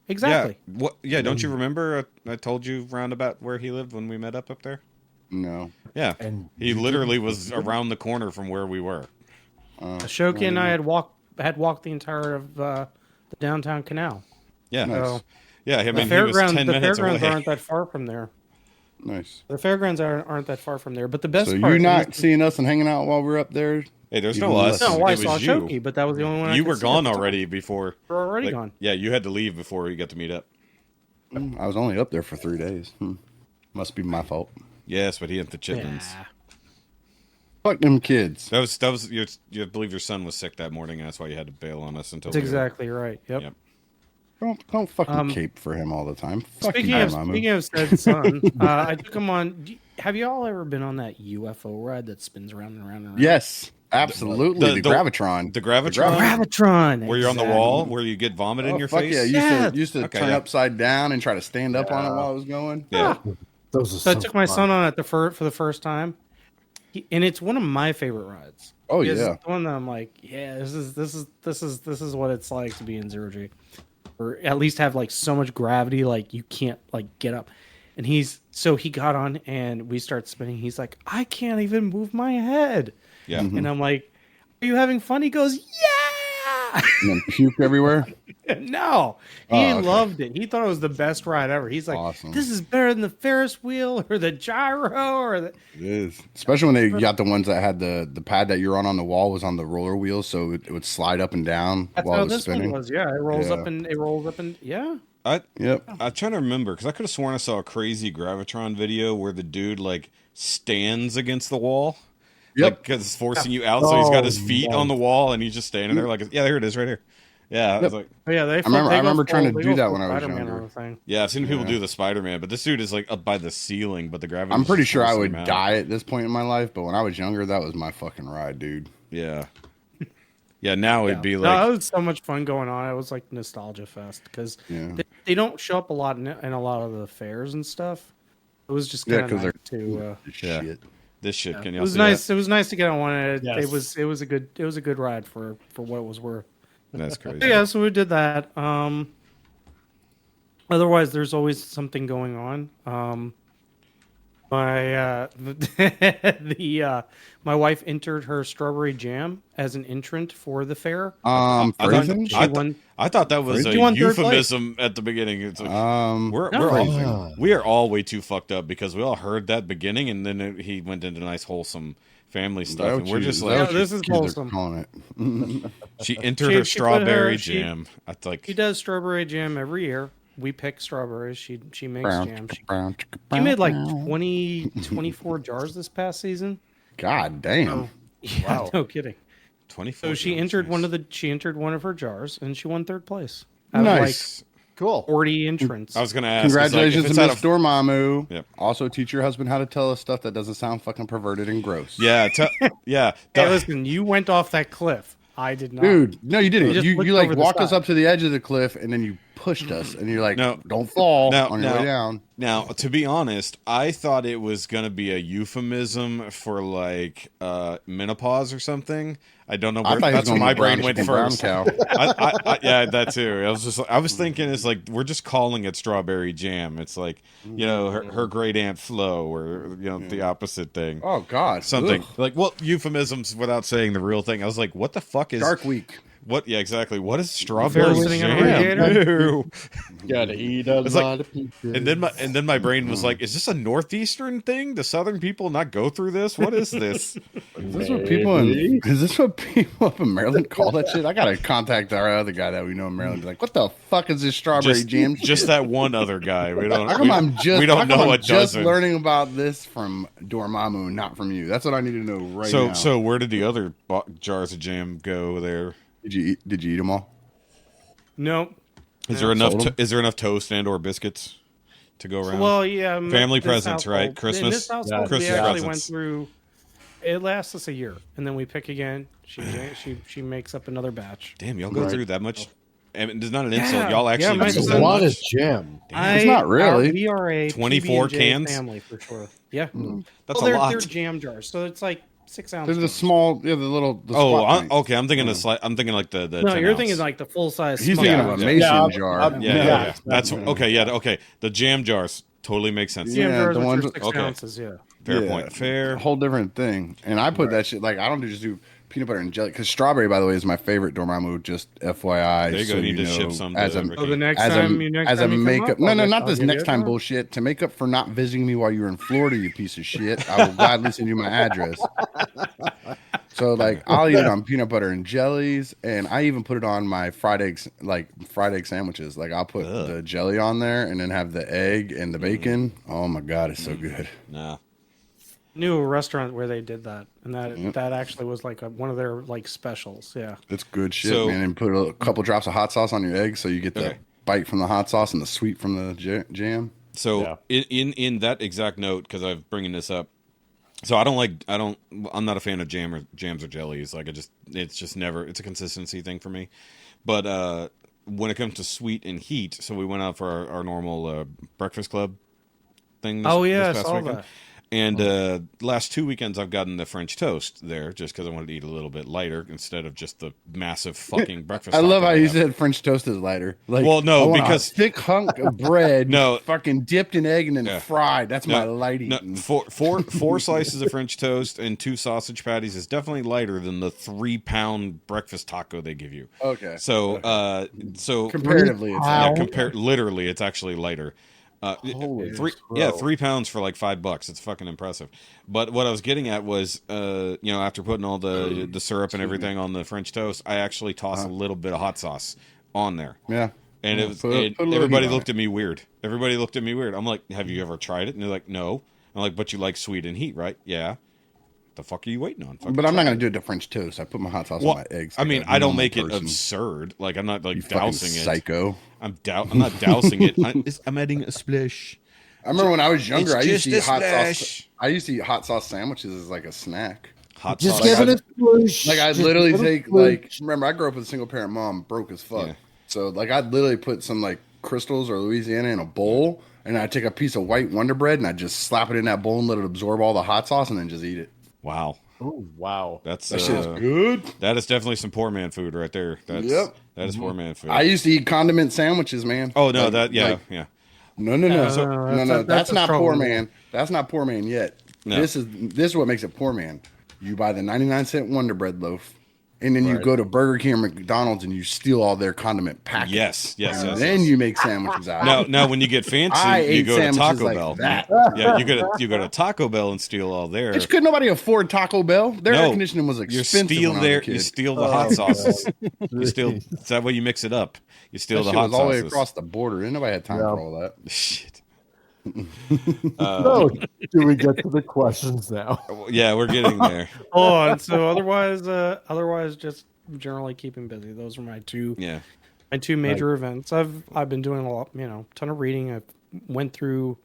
Exactly. Yeah. What? Yeah. Don't you remember? I told you roundabout where he lived when we met up there. No. Yeah. And He literally was around the corner from where we were. Shoki and I had walked the entire of the downtown canal. Yeah. So Yeah. I the mean, he was 10 minutes fairgrounds away. aren't that far from there. Nice. The fairgrounds aren't that far from there. But the best So part you not is- seeing us and hanging out while we're up there? Hey, there's Even no us. less. No, I It saw was Shoki, you. but that was the only one. I You could were see gone at the time. already before. We were already like, gone. Yeah, you had to leave before we got to meet up. I was only up there for 3 days. Must be my fault. Yes, but he had the chitlins. Yeah. Fuck them kids. That was you believe your son was sick that morning, and that's why you had to bail on us until. That's exactly right. Yep. Yep. Don't fucking cape for him all the time. Fuck Speaking you, of Mama. speaking of said son, I took him on. Have you all ever been on that UFO ride that spins around and around and around? Yes, absolutely. The Gravitron. The Gravitron? Gravitron. Where you're on the exactly. wall, where you get vomit in Oh, your fuck face. yeah! Yes. Used to Okay, turn yeah. upside down and try to stand up on it while I was going. Yeah. those are So I so took my fun. son on it for the first time, and it's one of my favorite rides. Oh, Because yeah. it's the one that I'm like, yeah, this is what it's like to be in zero G, or at least have like so much gravity, like you can't like get up. And he got on and we start spinning. He's like, I can't even move my head. Yeah. And I'm like, are you having fun? He goes, yeah. And then puke everywhere. No, he Oh, okay. loved it. He thought it was the best ride ever. He's like, Awesome. this is better than the Ferris wheel or the gyro or the. It is. Especially when they got the ones that had the pad that you're on the wall was on the roller wheel, so it would slide up and down That's while how it was this spinning. one was. Yeah, it rolls Yeah. up and yeah. Yep. I'm trying to remember because I could have sworn I saw a crazy Gravitron video where the dude like stands against the wall. Yep. Because it's forcing you out, so he's got his Oh, feet nice. on the wall and he's just standing there like, yeah, there it is, right here. Yeah, I was like, Oh, yeah, I remember trying to do that when I was Spider-Man younger. on the thing. yeah, I've seen people do the Spider-Man, but this dude is like up by the ceiling, but the gravity. I'm pretty sure I would die at this point in my life, but when I was younger, that was my fucking ride, dude. Yeah. Yeah, now it'd be No, like, it was so much fun going on. It was like nostalgia fest because Yeah. they don't show up a lot in a lot of the fairs and stuff. It was just Yeah, kind of because nice to. yeah. Shit. this shit. Can It y'all was see nice. that? It was nice to get on one. Yes. It was a good ride for what it was worth. That's crazy. So, yeah, so we did that. Otherwise, there's always something going on. My my wife entered her strawberry jam as an entrant for the fair. Frozen? I thought that was a She won third euphemism at the beginning. It's like, Phrasing. we are all way too fucked up because we all heard that beginning and then he went into nice wholesome family stuff and we're just like, this is wholesome. Calling it. she entered She her put strawberry she- jam. I like, She does strawberry jam every year. We pick strawberries. She makes jam. She Brown, made like 24 jars this past season. God damn. Oh, yeah, no kidding. 24. So she entered one of her jars and she won third place. Nice. Cool. Like 40 entrants. I was gonna ask. Congratulations it's to like, Miss Dormammu. Yep. Also, teach your husband how to tell us stuff that doesn't sound fucking perverted and gross. Yeah, yeah. Hey, listen, you went off that cliff. I did not. Dude, no, you didn't. just You looked like over the walked us side. up to the edge of the cliff and then you pushed us and you're like, No. don't fall No, on your no. way down. Now, to be honest, I thought it was gonna be a euphemism for like menopause or something. I don't know I where thought he was that's where gonna my be brown brain went chicken, brown first. cow. Yeah, that too. I was thinking it's like we're just calling it strawberry jam. It's like, you know, her great aunt Flo, or you know, the opposite thing. Oh God, Something Ugh. like, well, euphemisms without saying the real thing. I was like, what the fuck is Dark Week. What? Yeah, exactly. What is strawberry sitting on a jam? radiator? Ew. Gotta eat a It's like- lot of pizza. And then my brain was like, is this a northeastern thing? Do southern people not go through this? What is this? Is this what people up in Maryland call that shit? I gotta contact our other guy that we know in Maryland. Be like, what the fuck is this strawberry jam? Just that one other guy. We don't. How come I'm just? we don't how come know I'm a just dozen. learning about this from Dormammu, not from you. That's what I need to know right now. So where did the other jars of jam go there? Did you eat them all? Nope. Is there enough? Sold 'em? Is there enough toast and or biscuits to go around? Well, yeah. Family this presents, right? household- Christmas? In this household, Christmas we actually went presents. through. It lasts us a year, and then we pick again. She makes up another batch. Damn, y'all go through that much. I mean, there's not an insult. Yeah. Y'all actually Yeah, do That's my a that lot much? of jam. It's not really. We are a 24 PB&J cans? family for sure. Yeah, That's well, a lot. They're jam jars, so it's like 6 ounces. There's the small, the little. The Oh, squat pints. okay. I'm thinking I'm thinking like the. No, 10 you're ounce. thinking like the full size. He's small thinking jar. of a mason Yeah, jar. Yeah. That's okay. Yeah, okay. The jam jars totally makes sense. Jam Yeah, jars, the which ones- are 6 okay. ounces. Yeah. Fair Yeah. point. Fair. A whole different thing. And I put that shit like I don't just do peanut butter and jelly because strawberry, by the way, is my favorite Dormammu. Just FYI, There you go. so Need to know, ship some. as to a Ricky. So the next as time a you as a come makeup. up, No, I'll not get- this I'll give next you a time jar. bullshit. To make up for not visiting me while you were in Florida, you piece of shit. I will gladly send you my address. So like I'll eat it on peanut butter and jellies, and I even put it on my fried egg sandwiches. Like I'll put the jelly on there, and then have the egg and the bacon. Oh my god, it's so good. Nah. Knew a restaurant where they did that, and that actually was like one of their like specials. Yeah. It's good shit, So- man. And put a couple drops of hot sauce on your eggs, so you get the Okay. bite from the hot sauce and the sweet from the jam. So in that exact note, because I'm bringing this up, so I'm not a fan of jams or jellies. Like it's just never. It's a consistency thing for me. But when it comes to sweet and heat, so we went out for our normal breakfast club thing. This I past saw weekend. that. And last 2 weekends, I've gotten the French toast there just because I wanted to eat a little bit lighter instead of just the massive fucking breakfast. I love taco how they you have. said French toast is lighter. Like, Well, no, I want because- a thick hunk of bread, No. fucking dipped in egg and then Yeah. fried. That's my light No, eating. four slices of French toast and 2 sausage patties is definitely lighter than the 3-pound breakfast taco they give you. Okay. So, Comparatively, it's literally, it's actually lighter. Holy 3 pounds for like $5. It's fucking impressive. But what I was getting at was, after putting all the syrup and everything on the French toast, I actually tossed a little bit of hot sauce on there. yeah. And it was, Put a little everybody heat on looked at me weird. Everybody looked at me weird. I'm like, have you ever tried it? And they're like, no. I'm like, but you like sweet and heat, right? Yeah. The fuck are you waiting on? Fucking But I'm not try gonna it. do it to French toast. I put my hot sauce Well, on my eggs. I like mean, a I don't normal make it person. absurd. Like I'm not like You fucking dousing it. psycho. I'm not dousing it. I'm adding a splash. I remember when I was younger, I It's used to eat just a hot sauce. splash. I used to eat hot sauce sandwiches as like a snack. Hot Just sauce. give it a sploosh. Like I'd Just literally give it a take like. sploosh. Remember, I grew up with a single parent mom, broke as fuck. Yeah. So like I'd literally put some like Crystals or Louisiana in a bowl, and I'd take a piece of white Wonder Bread and I'd just slap it in that bowl and let it absorb all the hot sauce, and then just eat it. Wow. Oh wow. That's That shit's good. that is definitely some poor man food right there. That is poor man food. I used to eat condiment sandwiches, man. oh no, Like- yeah. No. that's That's a not trouble. poor man. That's not poor man yet. No. This is what makes it poor man. You buy the 99-cent Wonder Bread loaf, and then you Right. go to Burger King or McDonald's and you steal all their condiment packets. Yes. Then you make sandwiches out. Now when you get fancy, I you ate go to sandwiches Taco like Bell. that. Yeah, you go to Taco Bell and steal all their. Bitch, could nobody afford Taco Bell? Their air No, conditioning was You expensive. steal when I was a their. kid. You steal the hot sauces. You steal. It's that way you mix it up. You steal That the shit hot was all the way sauces. across the border. Ain't nobody had time Yeah. for all that. Shit. So, do we get to the questions now? Yeah, we're getting there. Oh, and so otherwise, just generally keeping busy. Those are my two Yeah. major events. I've been doing a lot, ton of reading. I went through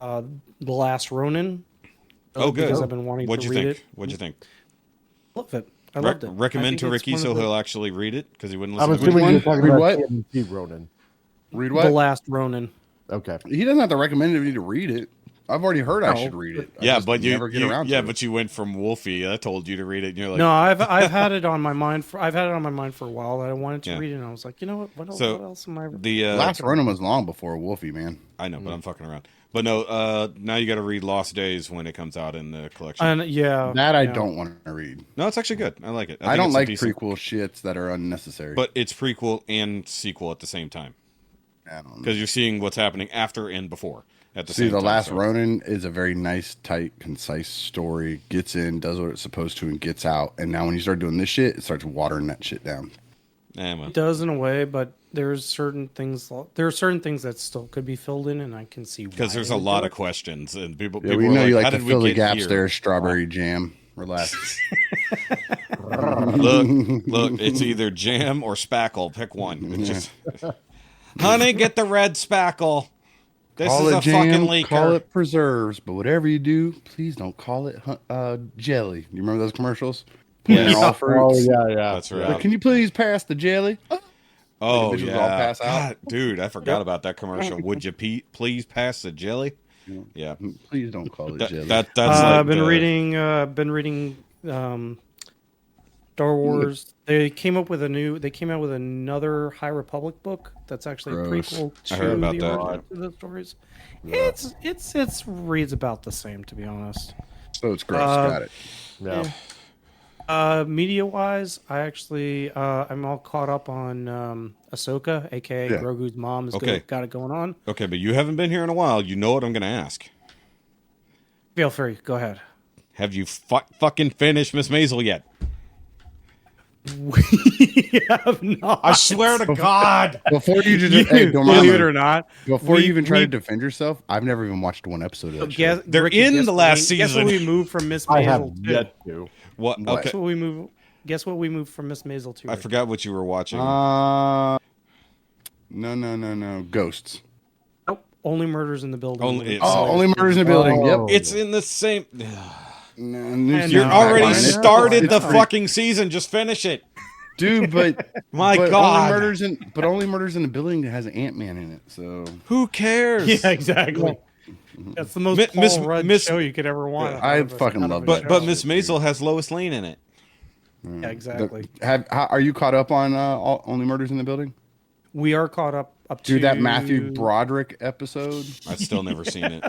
The Last Ronin. Oh, good. Because I've been wanting What'd to you read think? it. What'd you think? Love it. I loved it. Recommend to I think it's Ricky one so of the- he'll actually read it because he wouldn't I'm listen to assuming me. you're talking Read about what? TMT Ronin. Read The what? Last Ronin. Okay. He doesn't have to recommend me to read it. I've already heard I No. should read it. I Yeah, just but you never get around to it. but you went from Wolfie. I told you to read it, and you're like, No, I've had it on my mind for a while. That I wanted to Yeah. read it, and I was like, you know what? What So, else am I? the Last Ronin was long before Wolfie, man. I know, but I'm fucking around. But no, now you got to read Lost Days when it comes out in the collection. And yeah, That I yeah. don't want to read. No, it's actually good. I like it. I think don't it's a like decent- prequel shits that are unnecessary. but it's prequel and sequel at the same time I don't know. because you're seeing what's happening after and before at the See, same The time. Last so- Ronin is a very nice, tight, concise story. Gets in, does what it's supposed to, and gets out. And now when you start doing this shit, it starts watering that shit down. well. It does in a way, but there's certain things. There are certain things that still could be filled in, and I can see Because why there's they a would lot do of it. questions and people. Yeah, people we were know you like "How to did fill we the get gaps here?" there, strawberry jam. Relax. Look, it's either jam or spackle. Pick one. It's just, honey, get the red spackle. This Call is it a jam, fucking leaker. call it preserves, but whatever you do, please don't call it jelly. You remember those commercials? Yes. All Oh fruits. yeah, yeah. That's yeah. right. Like, can you please pass the jelly? Oh Like the bitches yeah, all pass out? God, dude, I forgot about that commercial. Would you please pass the jelly? Yeah, Please don't call it jelly. that's I've like been reading Star Wars. They came out with another High Republic book that's actually a Gross. prequel I to heard about the that. original to the stories. It's reads about the same, to be honest. So it's gross. Got it. Yeah. Media wise, I actually I'm all caught up on Ahsoka, aka Yeah. Grogu's mom, is Okay. got it going on. okay, but you haven't been here in a while. You know what I'm going to ask. Feel free, go ahead. Have you fucking finished Miss Maisel yet? We have not. I swear to God. Before you just, You, hey, believe it Dormammu, or not, before we- you even try we- to defend yourself, I've never even watched one episode of that guess, show. They're Ricky, in guess the what last we- Guess season. what we moved from Miss I have Maisel to? yet to. What? What? Okay, Guess what we moved. Guess what we moved from Miss Maisel to? I forgot what you were watching. No. Ghosts. Nope. Only Murders in the Building. Only- Oh, only murders in the building. Oh. Yep. it's in the same. No, And You No, already fine. It's started the fine. fucking season. Just finish it. dude. But My but God. only murders in the building that has Ant-Man in it. So Who cares? Yeah, exactly. That's the most Miss- Paul Rudd Miss- show you could ever want. I out of a- fucking out of love a it. But show. but Miss Maisel has Lois Lane in it. Yeah, exactly. Are you caught up on Only Murders in the Building? We are caught up to Dude, that Matthew Broderick episode. I've still never seen it.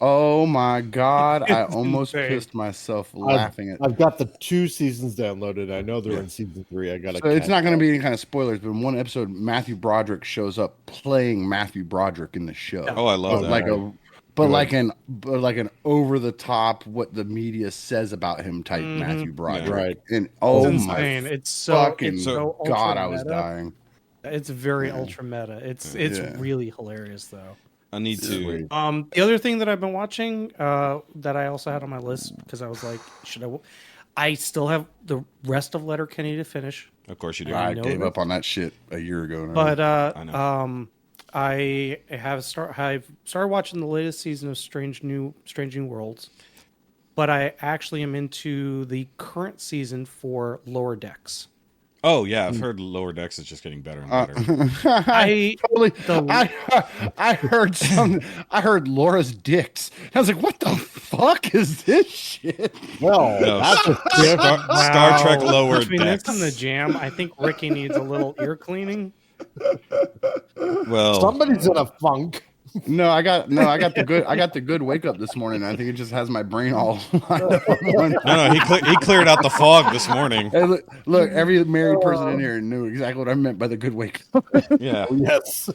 Oh my God! I It's almost insane. pissed myself laughing at. I've got the 2 seasons downloaded. I know they're in season 3. I got to. So it's not going to be any kind of spoilers, but in one episode, Matthew Broderick shows up playing Matthew Broderick in the show. Oh, I love But that. like an over the top what the media says about him type Matthew Broderick. Yeah. Right. And It's oh insane. my It's so fucking it's so God, ultra I was meta. dying. It's very ultra meta. It's Yeah. really hilarious though. I need to. The other thing that I've been watching, that I also had on my list because I was like, I still have the rest of Letterkenny to finish. Of course you do. I gave up on that shit a year ago. Now. But I know. I've started watching the latest season of Strange New Worlds, but I actually am into the current season for Lower Decks. Oh yeah, I've heard Lower Decks is just getting better and better. I heard Laura's dicks. I was like, what the fuck is this shit? Well, No, that's a Star Trek Lower Between Decks. this and the jam, I think Ricky needs a little ear cleaning. Well, somebody's in a funk. No, I got the good wake up this morning. I think it just has my brain all. no, he cleared out the fog this morning. Hey, look, every married person in here knew exactly what I meant by the good wake up. Yeah, Yes.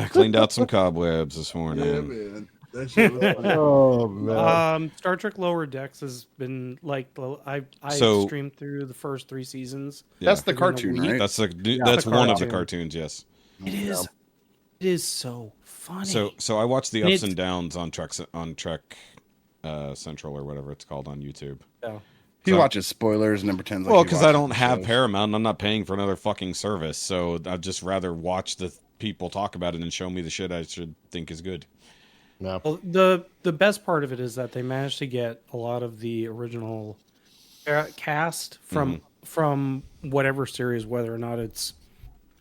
cleaned out some cobwebs this morning. Yeah, man. That shit was funny. Oh man. Star Trek Lower Decks has been like I So- streamed through the first 3 seasons. That's the Within a cartoon, week. right? That's the one of the cartoon. cartoons. Yes. It is. It is so funny. So I watched the And ups it's- and downs on Trek Central or whatever it's called on YouTube. Yeah. He watches spoilers and then pretends like Well, he because I watches don't the have shows. Paramount, and I'm not paying for another fucking service, so I'd just rather watch the people talk about it and show me the shit I should think is good. No. Well, the best part of it is that they managed to get a lot of the original cast from whatever series, whether or not it's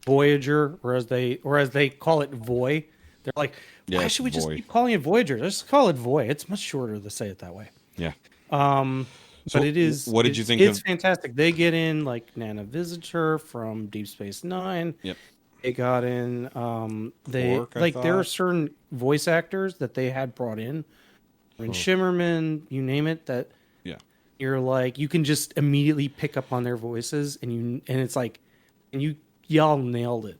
Voyager or as they call it Voy. They're like, why Yeah, should we just Voy. keep calling it Voyager? Let's call it Voy. It's much shorter to say it that way. Yeah. But it is. what did you think It's of- fantastic. They get in like Nana Visitor from Deep Space Nine. Yep. They got in. They Quark, I like there are thought. certain voice actors that they had brought in, and Shimmerman, you name it. That Yeah. you're like you can just immediately pick up on their voices, and it's like, and y'all nailed it.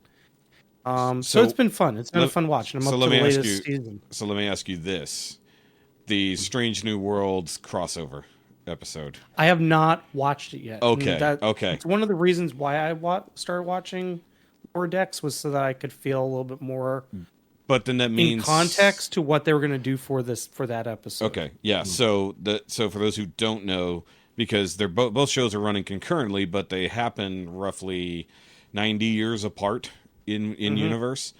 So So it's been fun. It's been a fun watch. And I'm so up let to the me ask latest you- season. So let me ask you this: the Strange New Worlds crossover episode. I have not watched it yet. Okay, And okay. It's one of the reasons why I started watching Lower Decks was so that I could feel a little bit more But then that in means context to what they were going to do for that episode. Okay, yeah. So for those who don't know, because they're both shows are running concurrently, but they happen roughly 90 years apart in universe.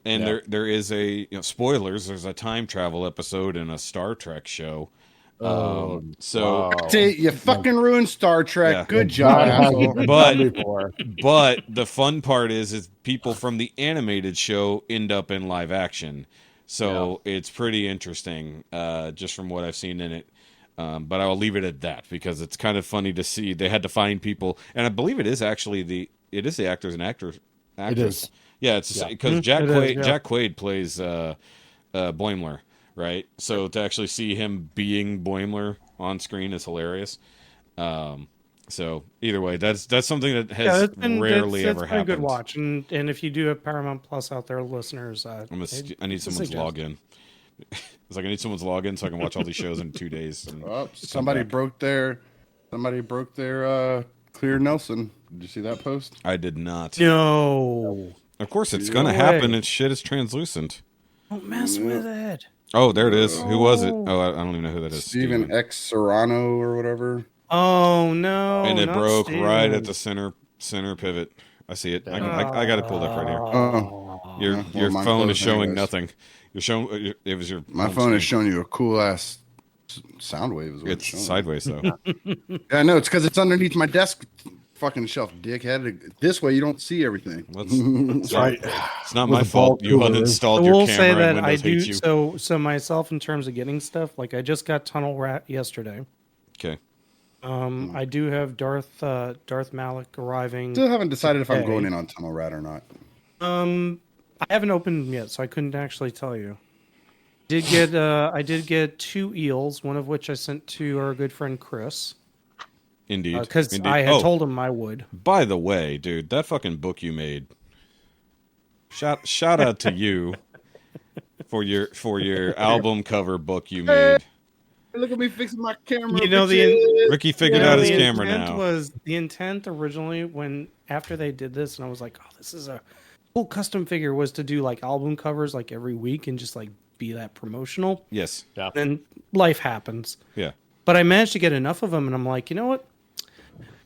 And there is a spoilers. There's a time travel episode in a Star Trek show. So You fucking ruined Star Trek. Yeah. Good job, I asshole. haven't But- done before. but the fun part is people from the animated show end up in live action. So it's pretty interesting, just from what I've seen in it. But I'll leave it at that because it's kind of funny to see they had to find people, and I believe it is actually the actors and actress. It is. Yeah, it's because Jack It is, Quaid, yeah. Jack Quaid plays Boimler, right? So to actually see him being Boimler on screen is hilarious. So either way, that's something that has rarely ever it's been happened. a good watch, and if you do have Paramount Plus out there, listeners, I I need someone's login. It's like I need someone's login so I can watch all these shows in 2 days. And Oh, somebody broke their Clear Nelson. Did you see that post? I did not. No, Of course, it's No gonna way. happen. And shit is translucent. don't mess with it. Oh, there it is. Who was it? Oh, I don't even know who that is. Steven X Serrano or whatever. Oh no! And it not broke right Steven. at the center pivot. I see it. I got it pulled up right here. Oh, Your well, mine phone is closed showing anyways. nothing. You're showing. It was your. My home phone is screen. showing you a cool ass sound wave. Is what It's showing. sideways though. Yeah, I know. It's because it's underneath my desk fucking shelf, dickhead. This way you don't see everything. That's right. It's not With my a ball fault. You cooler. uninstalled I your will camera say and that I Windows do. hates you. So myself, in terms of getting stuff, like I just got Tunnel Rat yesterday. Okay. I do have Darth Malik arriving. Still haven't decided if I'm Okay. going in on Tunnel Rat or not. I haven't opened them yet, so I couldn't actually tell you. I did get 2 eels, one of which I sent to our good friend Chris, Indeed. because Indeed. I had Oh, told him I would. by the way, dude, that fucking book you made. Shout out to you for your album cover book you made. Look at me fixing my camera. You know, Ricky figured Yeah, out his the camera intent now. Was the intent originally after they did this, and I was like, oh, this is a whole custom figure was to do like album covers like every week and just like be that promotional. Yes. Yeah. Then life happens. Yeah. But I managed to get enough of them, and I'm like, you know what?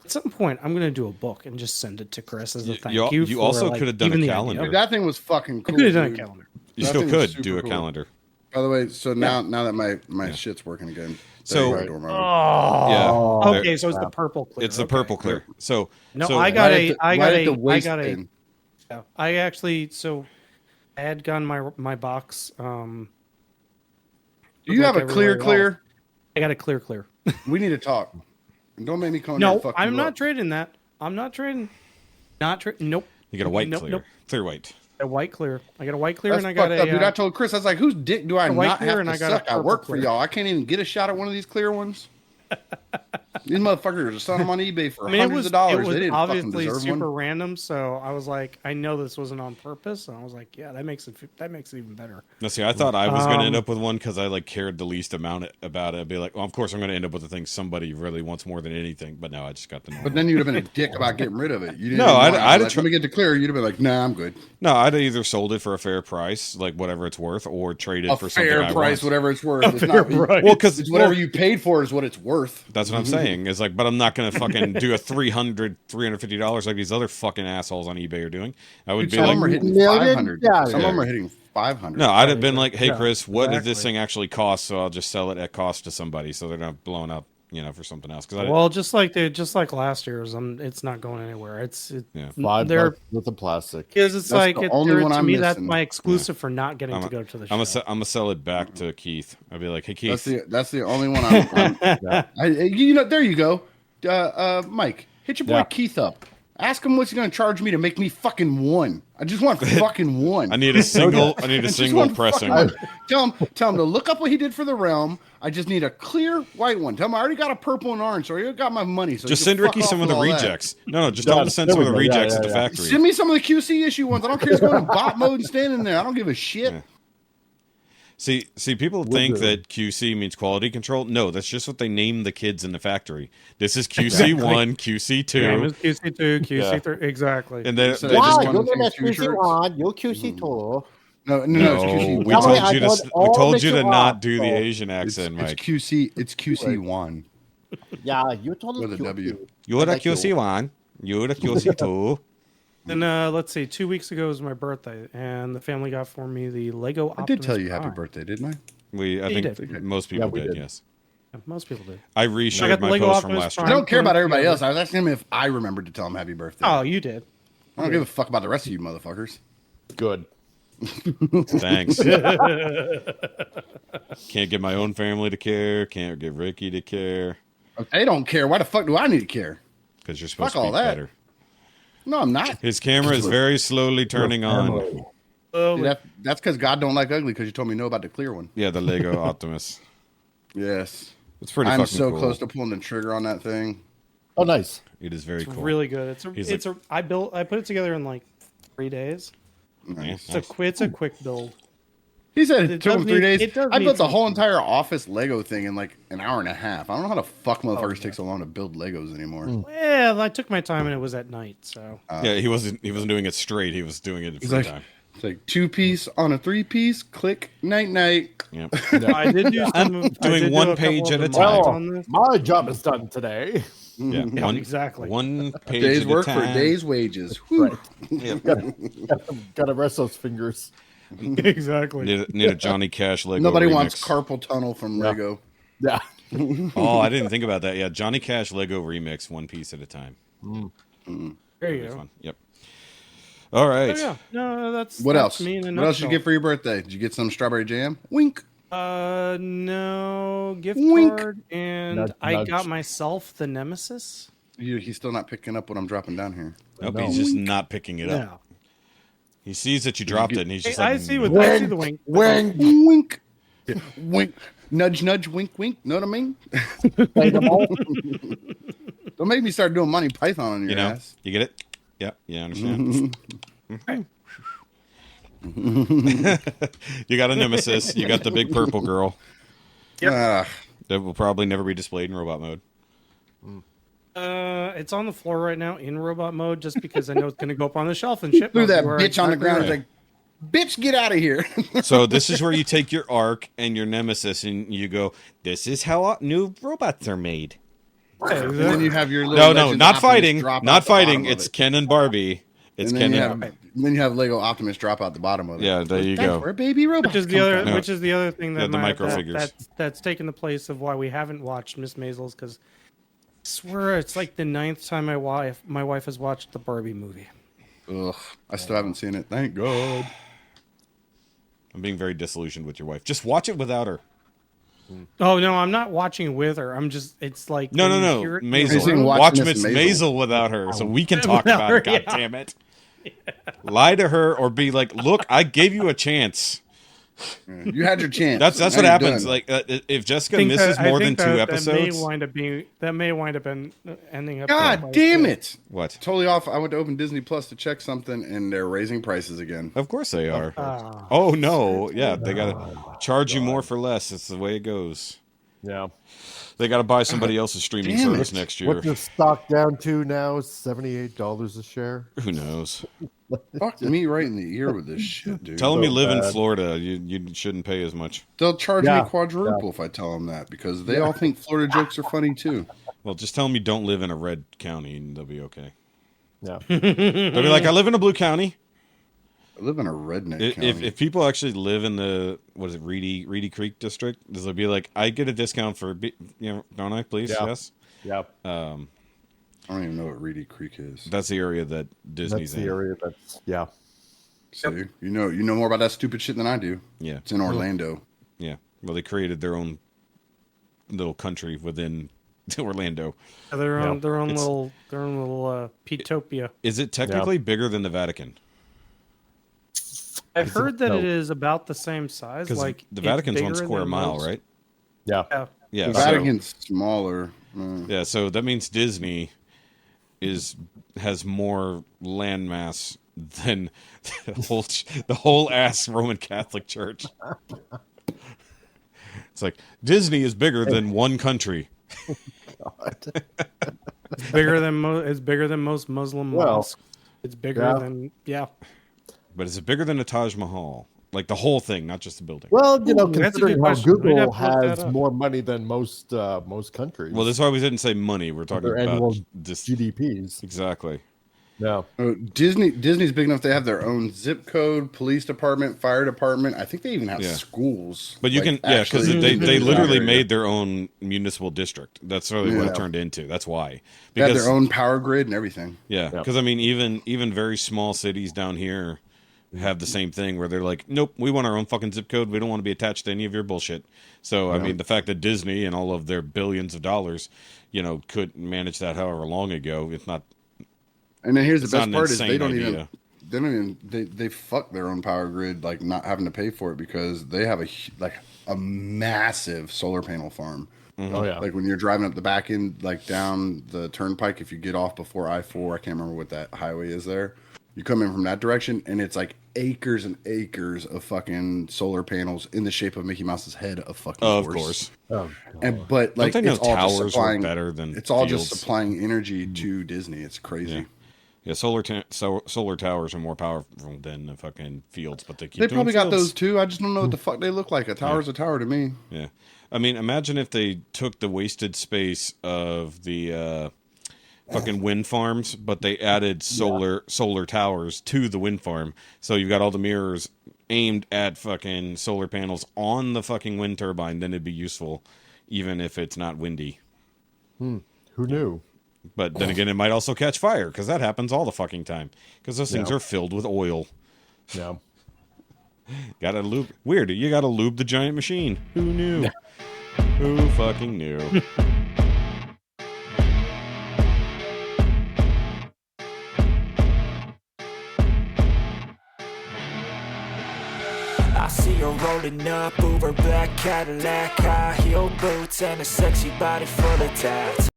At some point, I'm going to do a book and just send it to Chris as a thank you. You for, also like, could have done even a the calendar. idea. That thing was fucking I cool. could have done a dude. calendar. You That still thing was could super do a cool. calendar. By the way, so now that my shit's working again. So- There you go, Dormo. Yeah. There- Okay, so it's the purple clear. It's the Okay. purple clear. So No, so I got Right a. at the- I got right at a. the I waist got a. pin. Yeah, I actually. So I had gotten my box. Do you have like a clear everywhere else. clear? I got a clear. We need to talk. And don't make me come in here and No, fuck I'm you not up. trading that. I'm not trading. Not trading. Nope. you got a white Nope, clear. nope. Clear white. A white clear. I got a white clear, That's and I got fucked up, a. dude. I told Chris, I was like, whose dick do I a white not clear have and to I got a suck? I purple work for clear. y'all. I can't even get a shot at one of these clear ones. These motherfuckers are selling them on eBay for I mean, hundreds of dollars. It They was didn't fucking obviously deserve super one. random, so I was like, I know this wasn't on purpose, and I was like, yeah, that makes it even better. Now, see, I thought I was going to end up with one because I like cared the least amount about it. I'd be like, well, of course I'm going to end up with the thing somebody really wants more than anything. But no, I just got the normal. But then you'd have been a dick about getting rid of it. You didn't No, even I'd- want it. I'd Like, tr- let me get the clear. You'd have been like, nah, I'm good. No, I'd either sold it for a fair price, like whatever it's worth, or trade it A for something fair I price, want. whatever it's worth. It's not, Well, because it's whatever you paid for is what it's worth. That's what I'm saying. It's like, but I'm not going to fucking do a $350 like these other fucking assholes on eBay are doing. I would Dude, be some like, of them are hitting $1 $500. million. Some of them are hitting $500. no, I'd have been like, hey, Yeah, Chris, what does this exactly. thing actually cost? So I'll just sell it at cost to somebody so they're not blowing up, for something else. Because Well, just like last year's, it's not going anywhere. Yeah. $5 they're with the plastic. because it's That's like the only one to I'm me that's missing. my exclusive for not getting to go to the show. I'm gonna sell it back to Keith. I'd be like, hey, Keith, That's the only one there you go. Mike, hit your boy Yeah. Keith up. Ask him what's he going to charge me to make me fucking one. I just want fucking one. I need a single. I need a Just single one pressing. fucking one. Tell him to look up what he did for the realm. I just need a clear white one. Tell him I already got a purple and orange, so I already got my money. So Just he send can fuck Ricky off some of with the all that. rejects. No, just tell him to send There some of the we go. Yeah, rejects yeah, at the yeah. factory. Send me some of the QC issue ones. I don't care if he's going in bot mode and standing there. I don't give a shit. Yeah. See, people think that QC means quality control. No, that's just what they name the kids in the factory. This is QC1, QC2, Name is QC2, QC3, exactly. and they So just they just Wow, want you to know take that two shirts. QC1, you QC2. No, no, it's QC. we Tell me told I you got to all not mixed do the up. Asian accent, It's Mike. QC. It's QC1 Yeah, you told with us a W. You're the Thank you. QC1. You're the QC2. And let's see, 2 weeks ago was my birthday, and the family got for me the Lego I did Optimus tell you happy Prime. birthday, didn't I? I you think did. most people we did, did. yes. Yeah, most people did. I I got reshared the my Lego post from Optimus last Prime. I year. don't care about everybody together. else. I was asking him if I remembered to tell him happy birthday. Oh, you did. I don't give a fuck about the rest of you motherfuckers. Good. Thanks. Can't get my own family to care. Can't get Ricky to care. If they don't care, why the fuck do I need to care? Because you're supposed Fuck to be all that. better. No, I'm not. His camera is very slowly turning on. See, that's because God don't like ugly because you told me no about the clear one. Yeah, the Lego Optimus. Yes. It's pretty I'm fucking so cool. close to pulling the trigger on that thing. Oh, nice. It is very It's cool. really good. He's I put it together in like 3 days. Nice. It's a quick build. He said it It took does him 3 need- days. it does I need built the some- whole entire office Lego thing in like an hour and a half. I don't know how the fuck motherfuckers take so long to build Legos anymore. Well, I took my time and it was at night, so Yeah, he wasn't doing it straight. He was doing it in free like- time. It's like 2-piece on a 3-piece. Click. Night night. Yep. I did do some. doing I did do one a couple page of at a the time. mods Well, on this. my job is done today. Yeah, Yeah, exactly. One page Days at work a for time. days wages. Whew. Gotta rest those fingers. Exactly. Need a Johnny Cash Lego Nobody remix. wants carpal tunnel from Lego. Yeah. Oh, I didn't think about that. Yeah, Johnny Cash Lego remix, one piece at a time. There you Pretty go. fun. Yep. All right. Oh, yeah. No, that's What that's else? Me in a What else did you nutshell. get for your birthday? Did you get some strawberry jam? Wink. No gift Wink. card, and Nudge, I nudge. got myself the Nemesis. He's still not picking up what I'm dropping down here. Nope, No. he's just not picking it up. No, He sees that you dropped it, and he's just I like, see what I see the wink. Wing. Wink. Wink. Nudge, nudge, wink, wink. Know what I mean? Don't make me start doing Monty Python on your you know, ass. you get it? Yep, you understand. You got a nemesis. You got the big purple girl Ah, that will probably never be displayed in robot mode. It's on the floor right now in robot mode, just because I know it's going to go up on the shelf and ship. Threw that You are bitch on the exactly ground. right. He's like, bitch, get out of here. So this is where you take your arc and your nemesis and you go, this is how new robots are made. Yeah, And then you have your little No, Legend not Optimus fighting. drop Not out the bottom fighting. of It's it. Ken and Barbie. It's And Ken then you have Lego Optimus drop out the bottom of it. Yeah, there you That's go. where baby robots which is the come other, from. No. which is the other thing that Yeah, the my, micro figures. that's taken the place of why we haven't watched Miss Maisel's, because I swear it's like the 9th time my wife has watched the Barbie movie. Ugh, I still haven't seen it. Thank God. I'm being very disillusioned with your wife. Just watch it without her. Oh no, I'm not watching with her. I'm just, it's like No, when no, you hear no. it in He's Maisel. saying Watch watching Miss Miss Maisel without her so we can talk Without about it. her, God yeah. damn it. Lie to her or be like, look, I gave you a chance. You had your chance. That's Now what you're happens. done. Like if Jessica think misses that- I more than think 2 that- episodes. That may wind up ending up. God that way, damn too. it. What? Totally off. I went to open Disney Plus to check something, and they're raising prices again. Of course they are. Ah. Oh no. Yeah, they gotta charge you more for less. It's the way it goes. Yeah. They gotta buy somebody else's streaming Damn service it. next year. What's the stock down to now? $78 a share. Who knows? Fuck me right in the ear with this shit, dude. Tell them you live in bad. Florida. You shouldn't pay as much. They'll charge Yeah, me quadruple if I tell them that, because they all think Florida jokes are funny too. Well, just tell them you don't live in a red county and they'll be okay. Yeah. They'll be like, I live in a blue county. I live in a redneck county. If people actually live in the Reedy Creek district, they'll be like, I get a discount for don't I? Please, Yeah. yes. Yeah. I don't even know what Reedy Creek is. That's the area that Disney's That's the in. area that's, yeah. See, you know more about that stupid shit than I do. Yeah, It's in Orlando. yeah. Well, they created their own little country within Orlando. Their own, Yeah. their own It's- little Petopia. Is it technically bigger than the Vatican? I've heard that no. it is about the same size. Because Like the it's Vatican's 1 bigger square than mile, most- right? Yeah. Yeah. Yeah. The so- Vatican's smaller. Yeah, so that means Disney has more landmass than the whole ass Roman Catholic Church. It's like Disney is bigger than one country. It's bigger than it's bigger than most Muslim Well, mosques. It's bigger yeah. than But is it bigger than the Taj Mahal? Like the whole thing, not just the building. Well, Ooh, that's a considering good how question. We'd Google have to look that has up. more money than most countries. Well, that's why we didn't say money. We're talking their about annual just GDPs. exactly. Yeah. Disney's big enough. They have their own zip code, police department, fire department. I think they even have Yeah. schools. But you like, can, yeah, because actually they in that literally area. made their own municipal district. That's really what Yeah. it turned into. That's why. They have Because their own power grid and everything. yeah, because I mean, even very small cities down here have the same thing where they're like, nope, we want our own fucking zip code. We don't want to be attached to any of your bullshit. So I mean, the fact that Disney and all of their billions of dollars, could manage that however long ago, it's not. And then here's the It's best not an part is they insane don't idea. they fuck their own power grid, like not having to pay for it, because they have a massive solar panel farm. Oh yeah. Like when you're driving up the back end, like down the turnpike, if you get off before I-4, I can't remember what that highway is there. You come in from that direction, and it's like acres and acres of fucking solar panels in the shape of Mickey Mouse's head of fucking Of horse. course, Oh, But like, don't they know it's all just towers work supplying better than it's all just fields? supplying energy to Disney. It's crazy. yeah. Solar towers are more powerful than the fucking fields, but they keep. They doing probably got fields. those too. I just don't know what the fuck they look like. A tower's a tower to me. Yeah, I mean, imagine if they took the wasted space of the fucking wind farms, but they added solar towers to the wind farm. So you've got all the mirrors aimed at fucking solar panels on the fucking wind turbine. Then it'd be useful, even if it's not windy. who knew? But then again, it might also catch fire because that happens all the fucking time. Because those things Yeah. are filled with oil. Yeah. Gotta lube. Weird. You gotta lube the giant machine. Who knew? Who fucking knew? I see her rolling up, Uber black Cadillac, high heel boots and a sexy body full of tats.